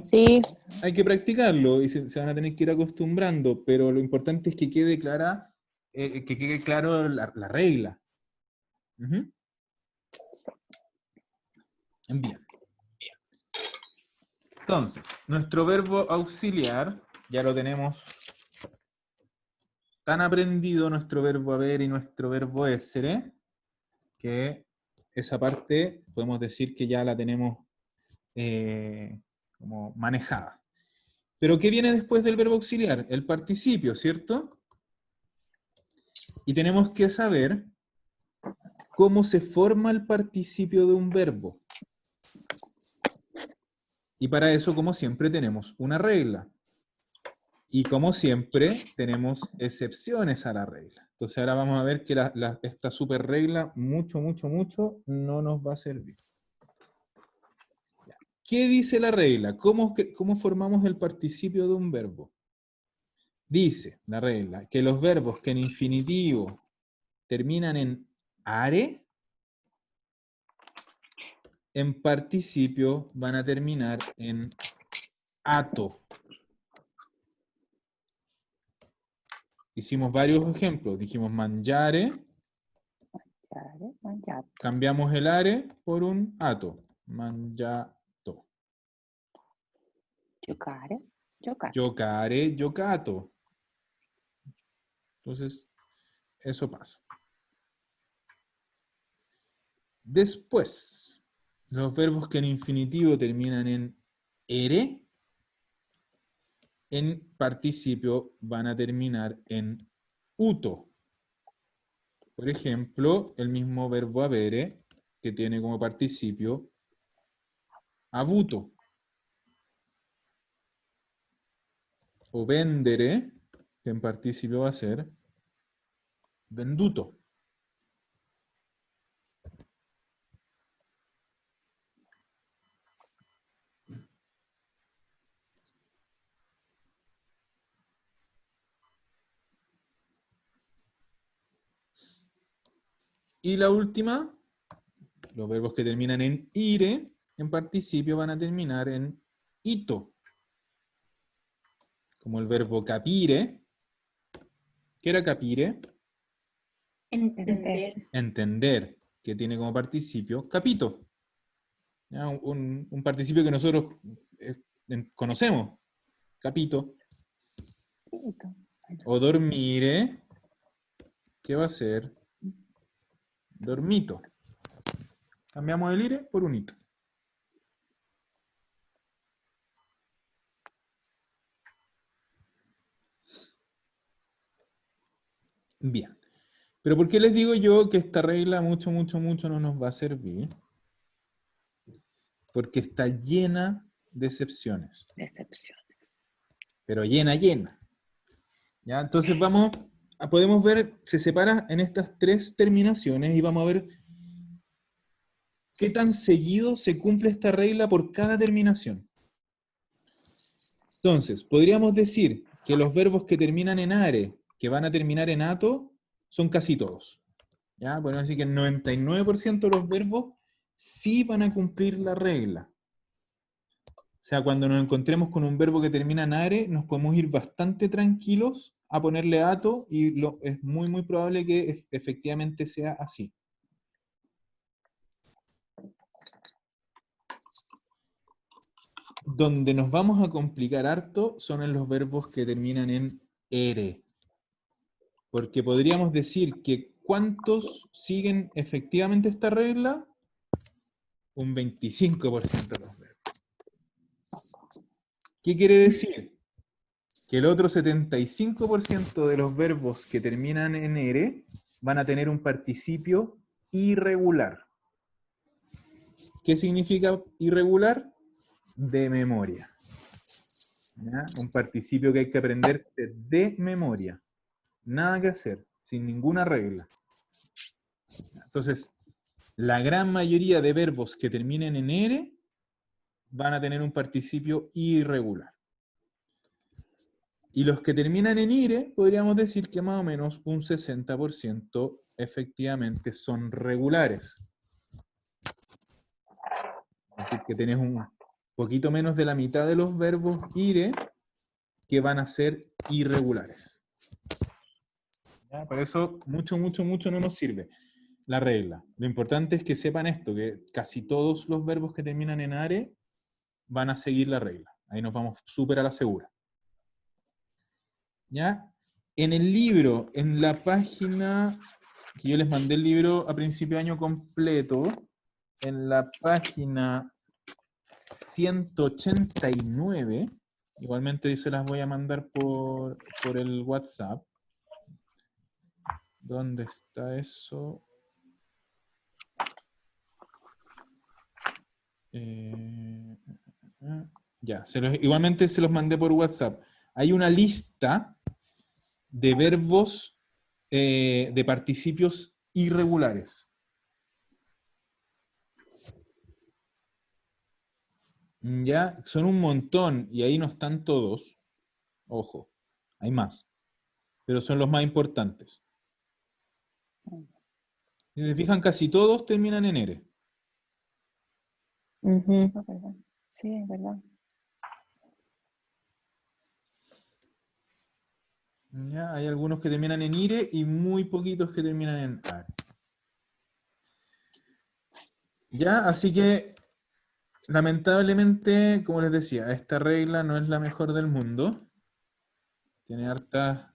Sí. Hay que practicarlo y se van a tener que ir acostumbrando, pero lo importante es que quede clara, que quede claro la regla. Ujú. Bien. Entonces, nuestro verbo auxiliar, ya lo tenemos tan aprendido, nuestro verbo haber y nuestro verbo essere, que esa parte podemos decir que ya la tenemos como manejada. Pero ¿qué viene después del verbo auxiliar? El participio, ¿cierto? Y tenemos que saber cómo se forma el participio de un verbo. Y para eso, como siempre, tenemos una regla. Y como siempre, tenemos excepciones a la regla. Entonces ahora vamos a ver que esta super regla mucho no nos va a servir. ¿Qué dice la regla? ¿Cómo formamos el participio de un verbo? Dice la regla que los verbos que en infinitivo terminan en are, en participio van a terminar en ato. Hicimos varios ejemplos. Dijimos mangiare, Mangiare, mangiato. cambiamos el are por un ato. Mangiato. Giocare, giocato. Giocare, giocato. Entonces, eso pasa. Después, los verbos que en infinitivo terminan en ere, en participio van a terminar en uto. Por ejemplo, el mismo verbo avere, que tiene como participio avuto. O vendere, que en participio va a ser venduto. Y la última, los verbos que terminan en ire, en participio van a terminar en ito. Como el verbo capire. ¿Qué era capire? Entender. Entender, que tiene como participio capito. ¿Ya? Un participio que nosotros conocemos. Capito. Capito. O dormire, ¿qué va a ser? Dormito. Cambiamos el ire por un ito. Bien. Pero ¿por qué les digo yo que esta regla mucho no nos va a servir? Porque está llena de excepciones. Decepción. Pero llena. ¿Ya? Entonces podemos ver, se separa en estas tres terminaciones y vamos a ver qué tan seguido se cumple esta regla por cada terminación. Entonces, podríamos decir que los verbos que terminan en are, que van a terminar en ato, son casi todos. ¿Ya? Podemos decir que el 99% de los verbos sí van a cumplir la regla. O sea, cuando nos encontremos con un verbo que termina en are, nos podemos ir bastante tranquilos a ponerle ato y es muy probable que efectivamente sea así. Donde nos vamos a complicar harto son en los verbos que terminan en ere. Porque podríamos decir que ¿cuántos siguen efectivamente esta regla? Un 25% de los verbos. ¿Qué quiere decir? Que el otro 75% de los verbos que terminan en ere van a tener un participio irregular. ¿Qué significa irregular? De memoria. ¿Ya? Un participio que hay que aprenderse de memoria. Nada que hacer, sin ninguna regla. Entonces, la gran mayoría de verbos que terminen en ere van a tener un participio irregular. Y los que terminan en ire, podríamos decir que más o menos un 60% efectivamente son regulares. Es decir, que tenés un poquito menos de la mitad de los verbos ire que van a ser irregulares. ¿Ya? Por eso mucho no nos sirve la regla. Lo importante es que sepan esto, que casi todos los verbos que terminan en are van a seguir la regla. Ahí nos vamos súper a la segura. ¿Ya? En el libro, en la página, que yo les mandé el libro a principio de año completo, en la página 189, igualmente se las voy a mandar por el WhatsApp. ¿Dónde está eso? Ya, igualmente se los mandé por WhatsApp. hay una lista de verbos de participios irregulares. ¿Ya? Son un montón y ahí no están todos. Ojo, hay más. Pero son los más importantes. Si se fijan, casi todos terminan en ere. Ujú, es verdad. Sí, es verdad. ¿Ya? Hay algunos que terminan en ire y muy poquitos que terminan en are. ¿Ya? Así que, lamentablemente, como les decía, esta regla no es la mejor del mundo. Tiene hartas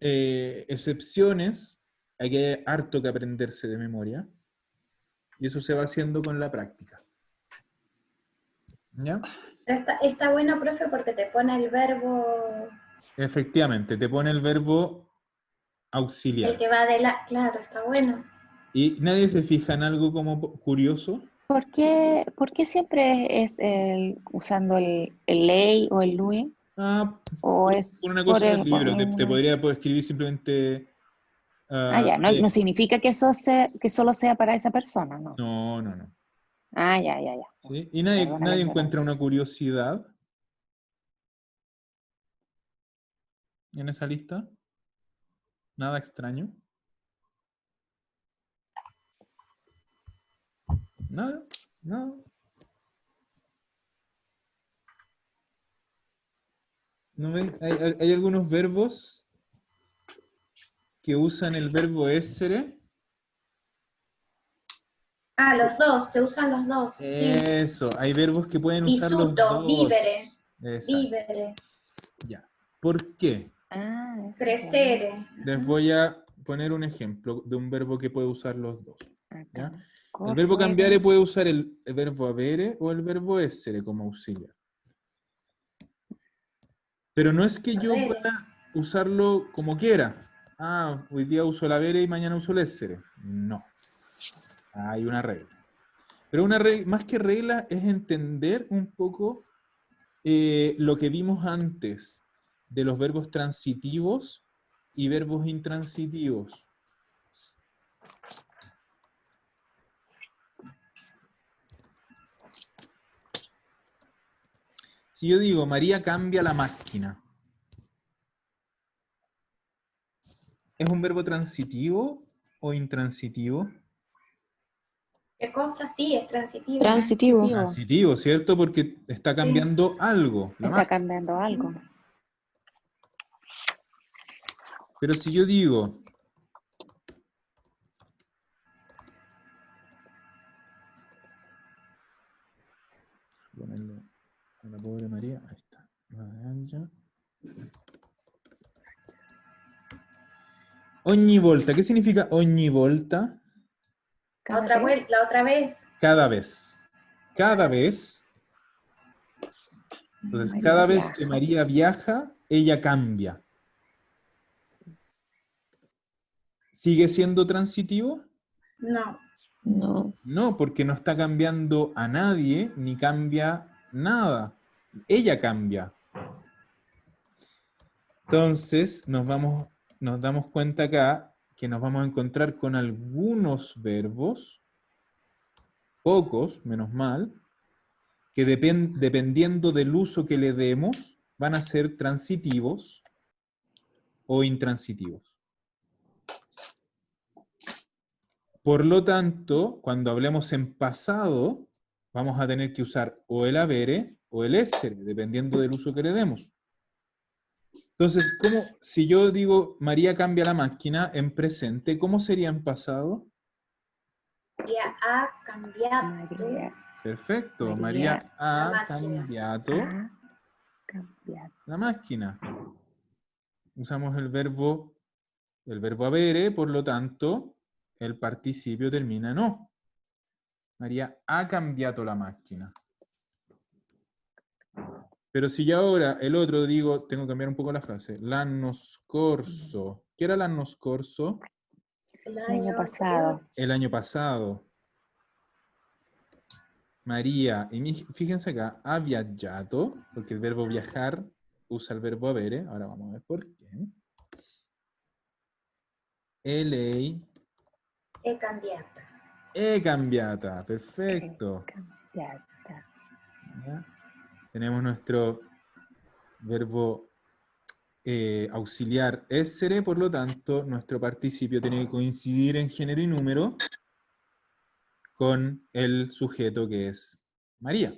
excepciones. Hay que harto que aprenderse de memoria. Y eso se va haciendo con la práctica. ¿Ya? Pero está bueno, profe, porque te pone el verbo, Efectivamente, te pone el verbo auxiliar. el que va de la... Claro, está bueno. ¿Y nadie se fija en algo como curioso? Por qué siempre es usando el ley o el lui? Ah, ¿O por es una por cosa del el, por libro. Te una- podría escribir simplemente... ya, no, ley. no significa que que solo sea para esa persona, ¿no? No, no, no. Ya. ¿Sí? ¿Y nadie, Perdona la nadie encuentra ignorancia. una curiosidad en esa lista? ¿Nada extraño? ¿Nada? ¿No? ¿No ven? Hay algunos verbos que usan el verbo essere. Ah, los dos, que usan los dos, sí. Eso, hay verbos que pueden usar los Vissuto, vivere, dos. Exacto. vivere, Ya. ¿Por qué? Eso es bueno. crescere. Les voy a poner un ejemplo de un verbo que puede usar los dos. ¿Ya? Acá. El verbo Corruere. cambiare puede usar el verbo avere o el verbo essere como auxiliar. Pero no es que yo Avere. pueda usarlo como quiera. Ah, hoy día uso el avere y mañana uso el essere. No. Hay una regla. Pero una regla, más que regla, es entender un poco lo que vimos antes de los verbos transitivos y verbos intransitivos. Si yo digo, María cambia la máquina, ¿es un verbo transitivo o intransitivo? ¿Qué cosa? Sí, es transitivo. Transitivo. Transitivo, ¿cierto? Porque está cambiando algo, la Está máquina. cambiando algo. Pero si yo digo, ponerle a la pobre María, ahí está, ogni volta, ¿qué significa ogni volta? Cada vez. La otra vez. Cada vez. Cada vez. Entonces, María cada vez viaja. que María viaja, ella cambia. ¿Sigue siendo transitivo? No. No. No, porque no está cambiando a nadie, ni cambia nada. Ella cambia. Entonces, nos damos cuenta acá que nos vamos a encontrar con algunos verbos, pocos, menos mal, que dependiendo del uso que le demos, van a ser transitivos o intransitivos. Por lo tanto, cuando hablemos en pasado, vamos a tener que usar o el avere o el essere, dependiendo del uso que le demos. Entonces, si yo digo María cambia la máquina en presente, ¿cómo sería en pasado? María ha cambiado María Perfecto, María María ha máquina. cambiado ha cambiado. la máquina. Usamos el verbo avere, por lo tanto, el participio termina en o. María ha cambiato la máquina. Pero si yo ahora el otro digo, tengo que cambiar un poco la frase, l'anno scorso. ¿Qué era l'anno scorso? El El año pasado. El año pasado. María, y fíjense acá, ha viaggiato, porque el verbo viajar usa el verbo avere. Ahora vamos a ver por qué. E lei È cambiata. è cambiata. Perfecto. Cambiata. ¿Ya? Tenemos nuestro verbo auxiliar essere, por lo tanto, nuestro participio tiene que coincidir en género y número con el sujeto que es María.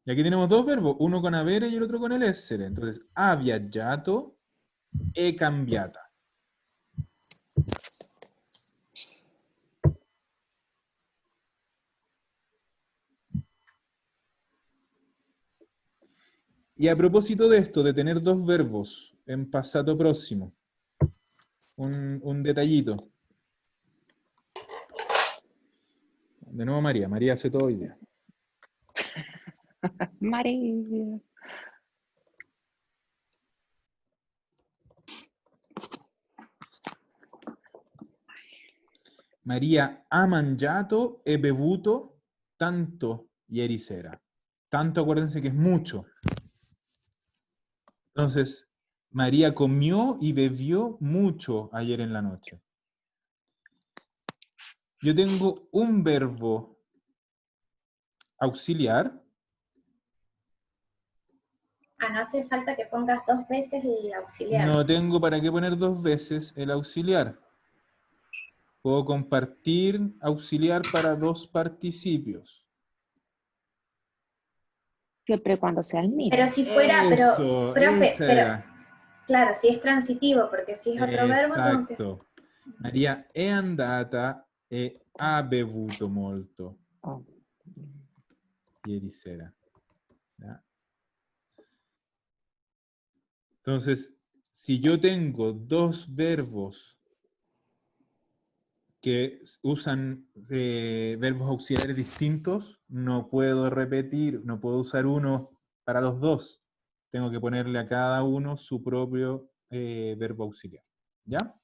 Y aquí tenemos dos verbos, uno con avere y el otro con el essere. Entonces, ha viaggiato e cambiata. Y a propósito de esto, de tener dos verbos en pasado próximo, un detallito. De nuevo María. María hace todo hoy día. María. María ha mangiato e bevuto tanto ieri sera. Tanto, acuérdense que es mucho. Entonces, María comió y bebió mucho ayer en la noche. Yo tengo un verbo auxiliar. No hace falta que pongas 2 veces el auxiliar. No tengo para qué poner dos veces el auxiliar. Puedo compartir auxiliar para dos participios. Siempre y cuando sea el mismo. Pero si fuera, Eso, profe, esa pero era. claro, si es transitivo, porque si es otro verbo, tengo que... Esatto. Maria è andata e ha bevuto molto Oh. ieri sera. ¿Ya? Entonces, si yo tengo dos verbos que usan verbos auxiliares distintos, no puedo repetir, no puedo usar uno para los dos. Tengo que ponerle a cada uno su propio verbo auxiliar. ¿Ya?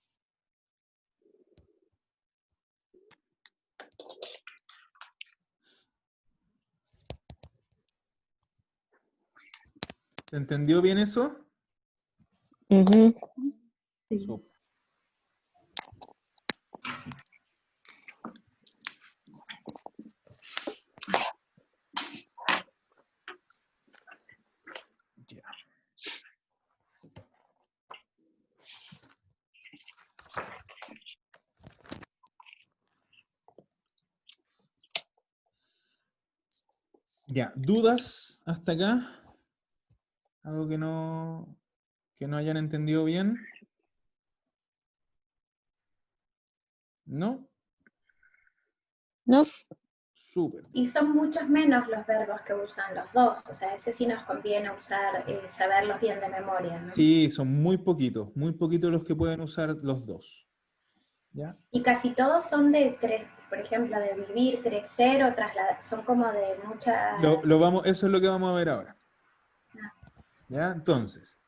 ¿Se entendió bien eso? Ujú. Sí. Súper. Ya. Ya, ¿dudas hasta acá? ¿Algo que no hayan entendido bien? ¿No? No, Súper. Y son muchos menos los verbos que usan los dos, o sea, ese sí nos conviene usar, saberlos bien de memoria, ¿no? Sí, son muy poquitos los que pueden usar los dos. ¿Ya? Y casi todos son de, por ejemplo, de vivir, crecer o trasladar, son como de mucha... Eso es lo que vamos a ver ahora. ¿Ya? Entonces,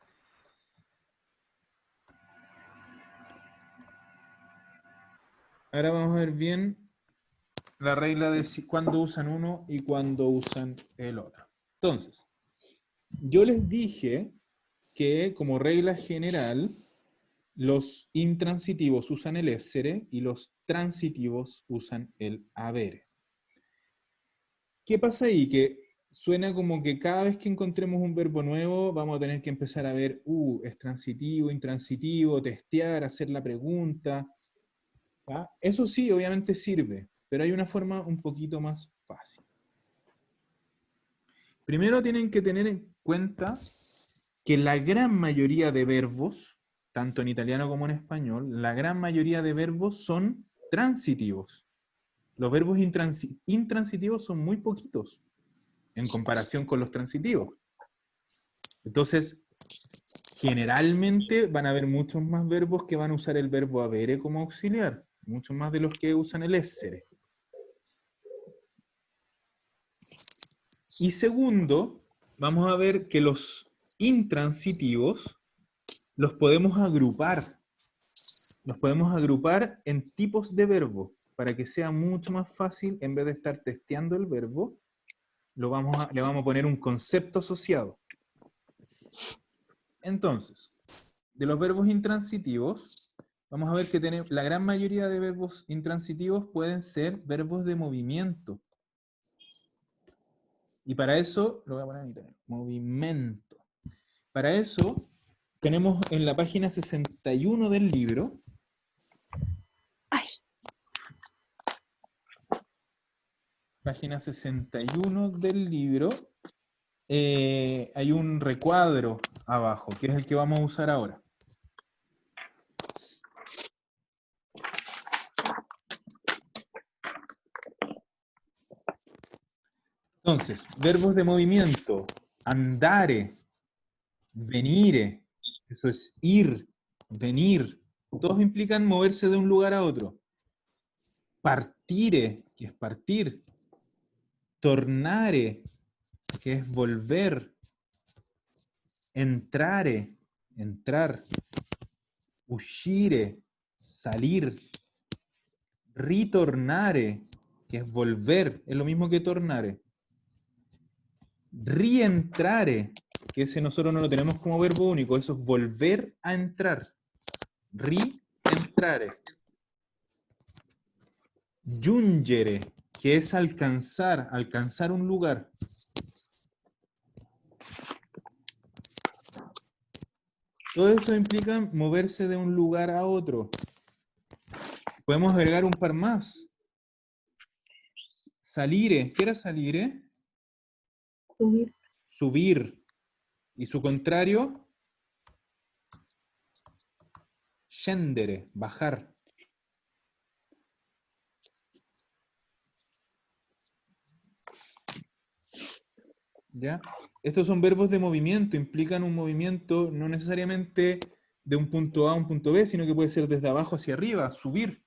ahora vamos a ver bien la regla de cuándo usan uno y cuándo usan el otro. Entonces, yo les dije que como regla general, los intransitivos usan el essere y los transitivos usan el avere. ¿Qué pasa ahí? Que suena como que cada vez que encontremos un verbo nuevo vamos a tener que empezar a ver, es transitivo, intransitivo, testear, hacer la pregunta. ¿Ya? Eso sí, obviamente sirve, pero hay una forma un poquito más fácil. Primero tienen que tener en cuenta que la gran mayoría de verbos, tanto en italiano como en español, la gran mayoría de verbos son transitivos. Los verbos intransitivos son muy poquitos en comparación con los transitivos. Entonces, generalmente van a haber muchos más verbos que van a usar el verbo avere como auxiliar, muchos más de los que usan el essere. Y segundo, vamos a ver que los intransitivos los podemos agrupar. Los podemos agrupar en tipos de verbo para que sea mucho más fácil, en vez de estar testeando el verbo, le vamos a poner un concepto asociado. Entonces, de los verbos intransitivos, vamos a ver que la gran mayoría de verbos intransitivos pueden ser verbos de movimiento. Y para eso, lo voy a poner en italiano, movimiento. Para eso, tenemos en la página 61 del libro, Ay, página 61 del libro, hay un recuadro abajo, que es el que vamos a usar ahora. Entonces, verbos de movimiento, andare, venire, eso es ir, venir, todos implican moverse de un lugar a otro. Partire, que es partir. Tornare, que es volver. Entrare, entrar. Uscire, salir. Ritornare, que es volver, es lo mismo que tornare. Rientrare, que ese nosotros no lo tenemos como verbo único, eso es volver a entrar. Rientrare. Giungere, que es alcanzar, alcanzar un lugar. Todo eso implica moverse de un lugar a otro. Podemos agregar un par más. Salire, ¿qué era salire? Subir. Subir. Y su contrario, scendere, bajar. ¿Ya? Estos son verbos de movimiento, implican un movimiento no necesariamente de un punto A a un punto B, sino que puede ser desde abajo hacia arriba, subir,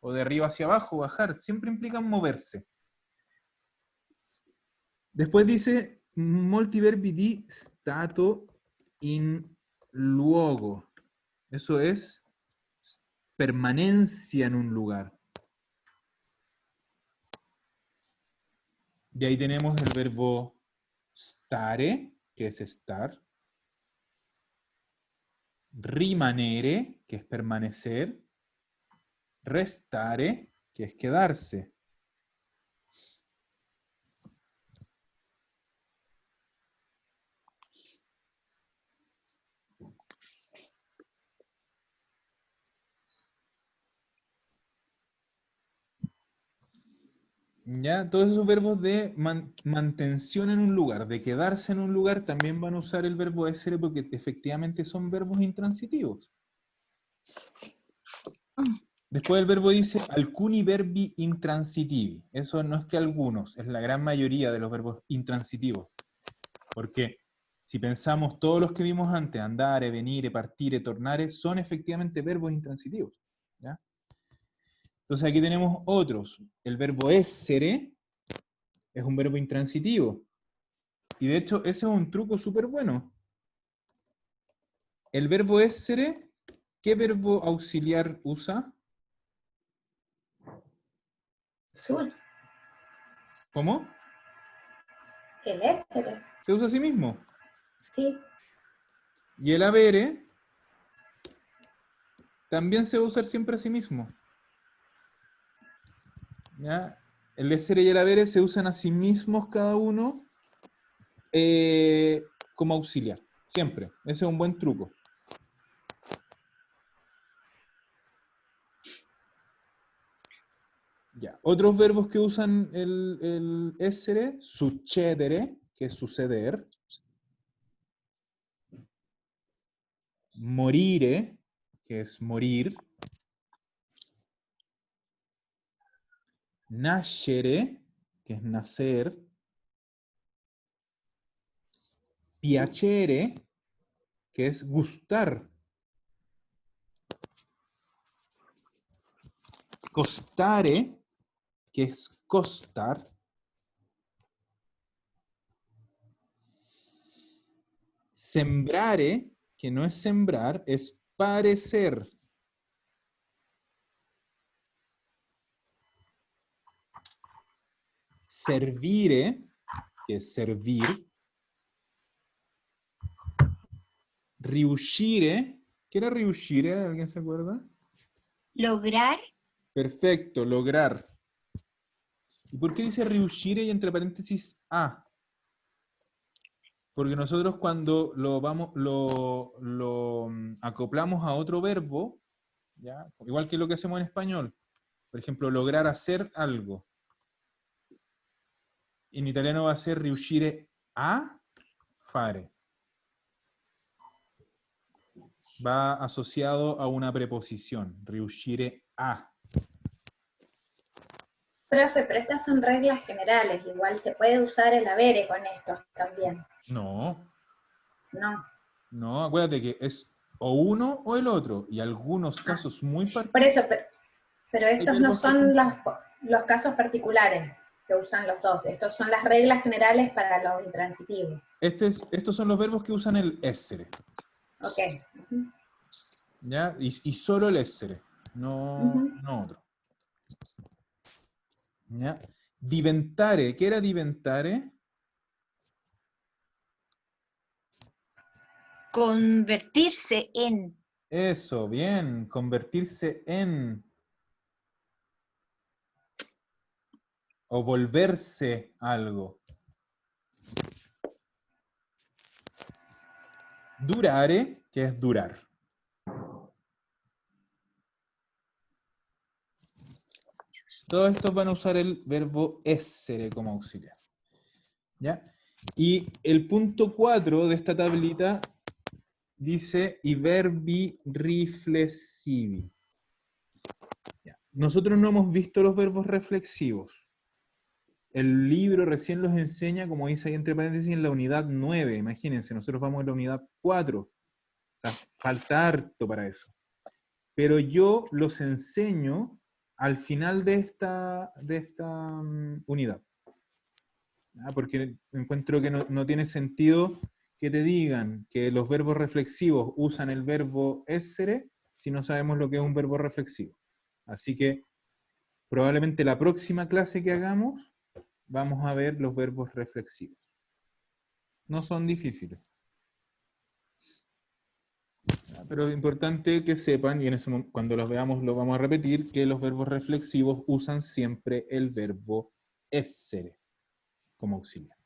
o de arriba hacia abajo, bajar. Siempre implican moverse. Después dice, molti verbi di stato in luogo. Eso es permanencia en un lugar. De ahí tenemos el verbo stare, que es estar. Rimanere, que es permanecer. Restare, que es quedarse. ¿Ya? Todos esos verbos de mantención en un lugar, de quedarse en un lugar, también van a usar el verbo essere porque efectivamente son verbos intransitivos. Después el verbo dice alcuni verbi intransitivi. Eso no es que algunos, es la gran mayoría de los verbos intransitivos. Porque si pensamos todos los que vimos antes, andare, venire, partire, tornare, son efectivamente verbos intransitivos. ¿Ya? Entonces aquí tenemos otros. El verbo essere es un verbo intransitivo. Y de hecho, ese es un truco súper bueno. El verbo essere, ¿qué verbo auxiliar usa? Sul, ¿Cómo? el essere, Se usa a sí mismo. sí. Y el avere también se va a usar siempre a sí mismo. ¿Ya? El essere y el avere se usan a sí mismos cada uno como auxiliar. Siempre. Ese es un buen truco. Ya. Otros verbos que usan el essere, succedere, que es suceder. Morire, que es morir. Nascere, que es nacer. Piacere, que es gustar. Costare, que es costar. Sembrare, que no es sembrar, es parecer. servire, que es servir. Riuscire, ¿qué era riuscire? ¿Alguien se acuerda? Lograr. Perfecto, lograr. ¿Y por qué dice riuscire y entre paréntesis a? Porque nosotros cuando lo acoplamos a otro verbo, ¿ya? Igual que lo que hacemos en español, por ejemplo, lograr hacer algo. En italiano va a ser riuscire a fare. Va asociado a una preposición, riuscire a. Profe, pero estas son reglas generales, igual se puede usar el avere con estos también. No, No. no, acuérdate que es o uno o el otro, y algunos casos muy Por particulares. eso, pero estos no verbos que son funcionan. los casos particulares que usan los dos. Estos son las reglas generales para los intransitivos. Estos son los verbos que usan el essere, Ok. Ujú. ¿ya? Y solo el essere, no otro. ¿Ya? Diventare, ¿qué era diventare? Convertirse en. Eso, bien, convertirse en. O volverse algo. Durare, que es durar. Todos estos van a usar el verbo essere como auxiliar. ¿Ya? Y el punto 4 de esta tablita dice i verbi riflessivi. Ya. Nosotros no hemos visto los verbos reflexivos. El libro recién los enseña, como dice ahí entre paréntesis, en la unidad 9. Imagínense, nosotros vamos en la unidad 4. O sea, falta harto para eso. Pero yo los enseño al final de esta unidad. Porque encuentro que no tiene sentido que te digan que los verbos reflexivos usan el verbo essere si no sabemos lo que es un verbo reflexivo. Así que probablemente la próxima clase que hagamos vamos a ver los verbos reflexivos. No son difíciles. Pero es importante que sepan, y cuando los veamos lo vamos a repetir, que los verbos reflexivos usan siempre el verbo essere como auxiliar.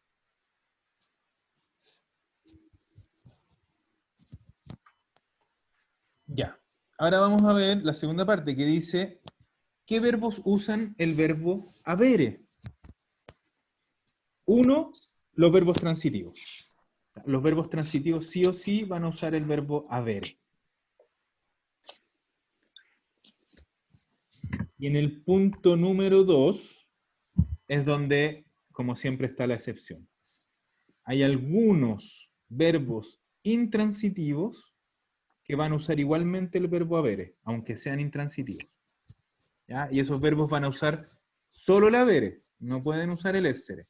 Ya. Ahora vamos a ver la segunda parte que dice, ¿qué verbos usan el verbo avere? Uno, los verbos transitivos. Los verbos transitivos sí o sí van a usar el verbo avere. Y en el punto número 2 es donde, como siempre, está la excepción. Hay algunos verbos intransitivos que van a usar igualmente el verbo avere, aunque sean intransitivos. ¿Ya? Y esos verbos van a usar solo el avere, no pueden usar el essere.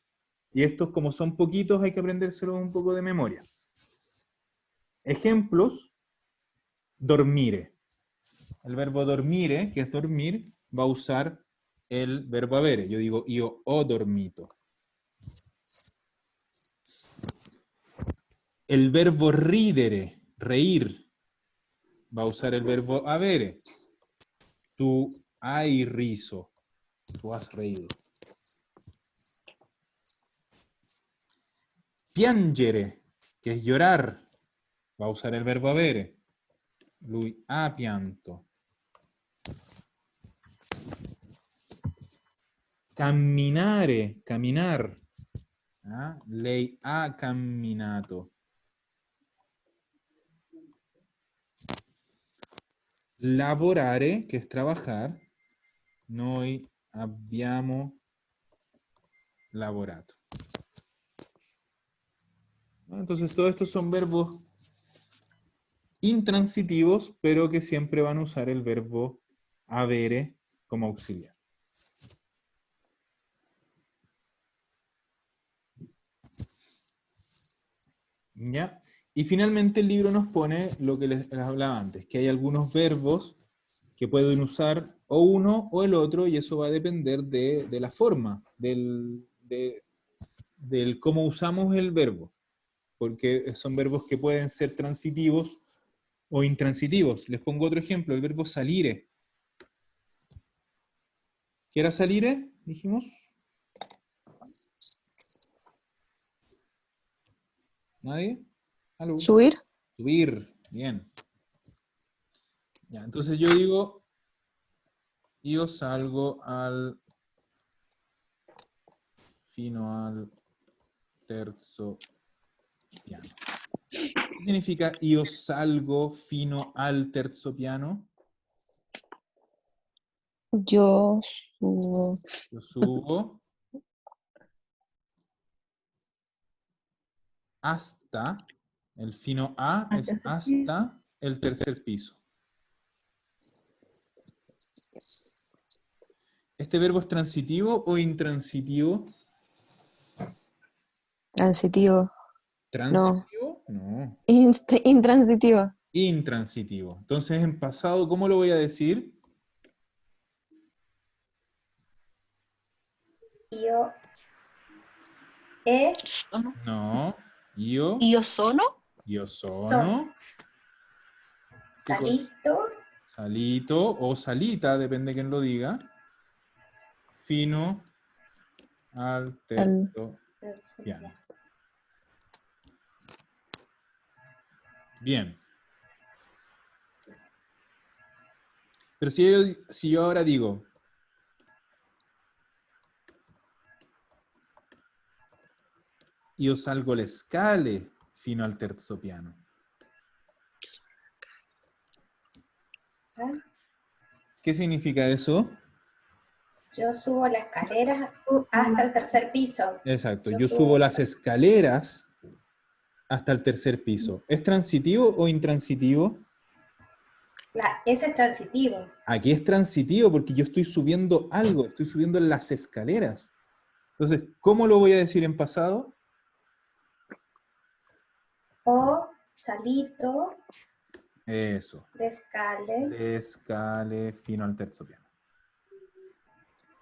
Y estos, como son poquitos, hay que aprendérselos un poco de memoria. Ejemplos: dormire. El verbo dormire, que es dormir, va a usar el verbo avere. Yo digo, io ho dormito. El verbo ridere, reír, va a usar el verbo avere. Tu hai riso. Tú has reído. Piangere, que es llorar, va a usar el verbo avere. Lui ha pianto. Camminare, caminar. ¿Ah? Lei ha camminato. Lavorare, que es trabajar. Noi abbiamo lavorato. Entonces todos estos son verbos intransitivos, pero que siempre van a usar el verbo avere como auxiliar. ¿Ya? Y finalmente el libro nos pone lo que les hablaba antes, que hay algunos verbos que pueden usar o uno o el otro, y eso va a depender de la forma, de del cómo usamos el verbo, porque son verbos que pueden ser transitivos o intransitivos. Les pongo otro ejemplo, el verbo salire. ¿Qué era salire? Dijimos. ¿Nadie? ¿Aló? Subir. Subir. Bien. Ya, entonces yo digo, yo salgo al fino al terzo piano. ¿Qué significa yo salgo fino al terzo piano? Yo subo. Yo subo hasta, el fino A es hasta el tercer piso. ¿Este verbo es transitivo o intransitivo? Transitivo. ¿Transitivo? No. Intransitivo. Intransitivo. Entonces, en pasado, ¿cómo lo voy a decir? Io e Sono. No. Io Io sono. sono. ¿Qué cosa? salito Salito o salita, depende de quién lo diga. Fino al terzo piano. Bien. Pero si yo ahora digo, io salgo le scale fino al terzo piano. ¿Qué significa eso? Yo subo la escalera hasta el tercer piso. Exacto, Yo yo subo- subo las escaleras hasta el tercer piso. ¿Es transitivo o intransitivo? Ese es transitivo. Aquí es transitivo porque yo estoy subiendo algo, estoy subiendo las escaleras. Entonces, ¿cómo lo voy a decir en pasado? O salito, Eso. le Escale fino al terzo piano.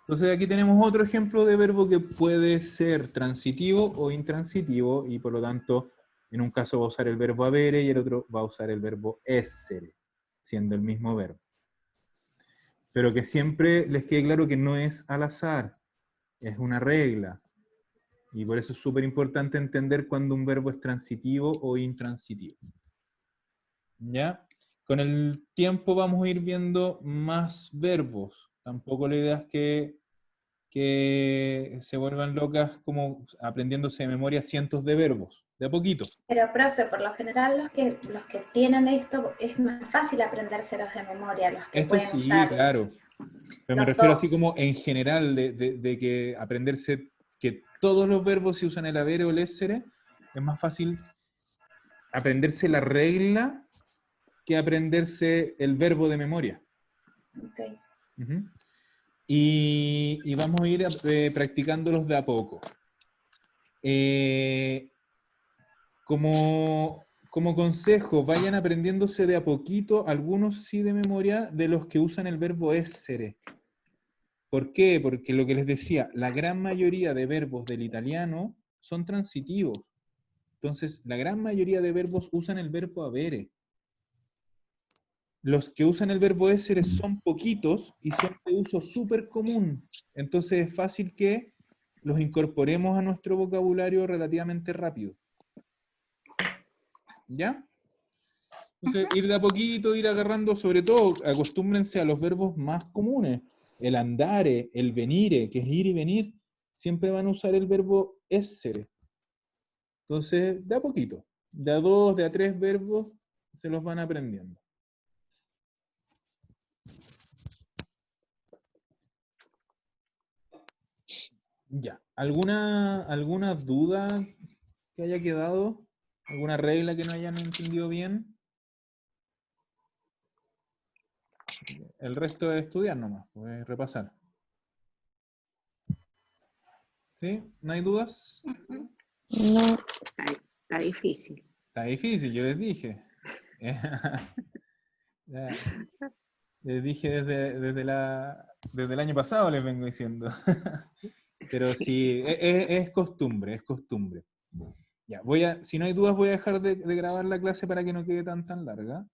Entonces aquí tenemos otro ejemplo de verbo que puede ser transitivo o intransitivo y por lo tanto en un caso va a usar el verbo avere y el otro va a usar el verbo essere, siendo el mismo verbo. Pero que siempre les quede claro que no es al azar, es una regla. Y por eso es súper importante entender cuando un verbo es transitivo o intransitivo. ¿Ya? Con el tiempo vamos a ir viendo más verbos. Tampoco la idea es que se vuelvan locas como aprendiéndose de memoria cientos de verbos, de a poquito. Pero, profe, por lo general los que tienen esto es más fácil aprendérselos de memoria, los que Esto pueden sí, usar claro. Pero me los refiero dos. así como en general de que aprenderse que todos los verbos se usan el haber o el essere, es más fácil aprenderse la regla que aprenderse el verbo de memoria. Okay. Ujú. Y vamos a ir practicándolos de a poco. Como consejo, vayan aprendiéndose de a poquito, algunos sí de memoria, de los que usan el verbo essere. ¿Por qué? Porque lo que les decía, la gran mayoría de verbos del italiano son transitivos. Entonces, la gran mayoría de verbos usan el verbo avere. Los que usan el verbo essere son poquitos y son de uso súper común. Entonces es fácil que los incorporemos a nuestro vocabulario relativamente rápido. ¿Ya? Entonces, ir de a poquito, ir agarrando, sobre todo, acostúmbrense a los verbos más comunes. El andare, el venire, que es ir y venir, siempre van a usar el verbo essere. Entonces, de a poquito, de a 2, de a 3 verbos, se los van aprendiendo. Ya. ¿Alguna duda que haya quedado? ¿Alguna regla que no hayan entendido bien? El resto es estudiar nomás, pues repasar. ¿Sí? ¿No hay dudas? No. Está difícil. Está difícil, yo les dije. Ya, les dije desde el año pasado, les vengo diciendo. Pero sí, es costumbre, es costumbre. Ya, si no hay dudas, voy a dejar de grabar la clase para que no quede tan larga.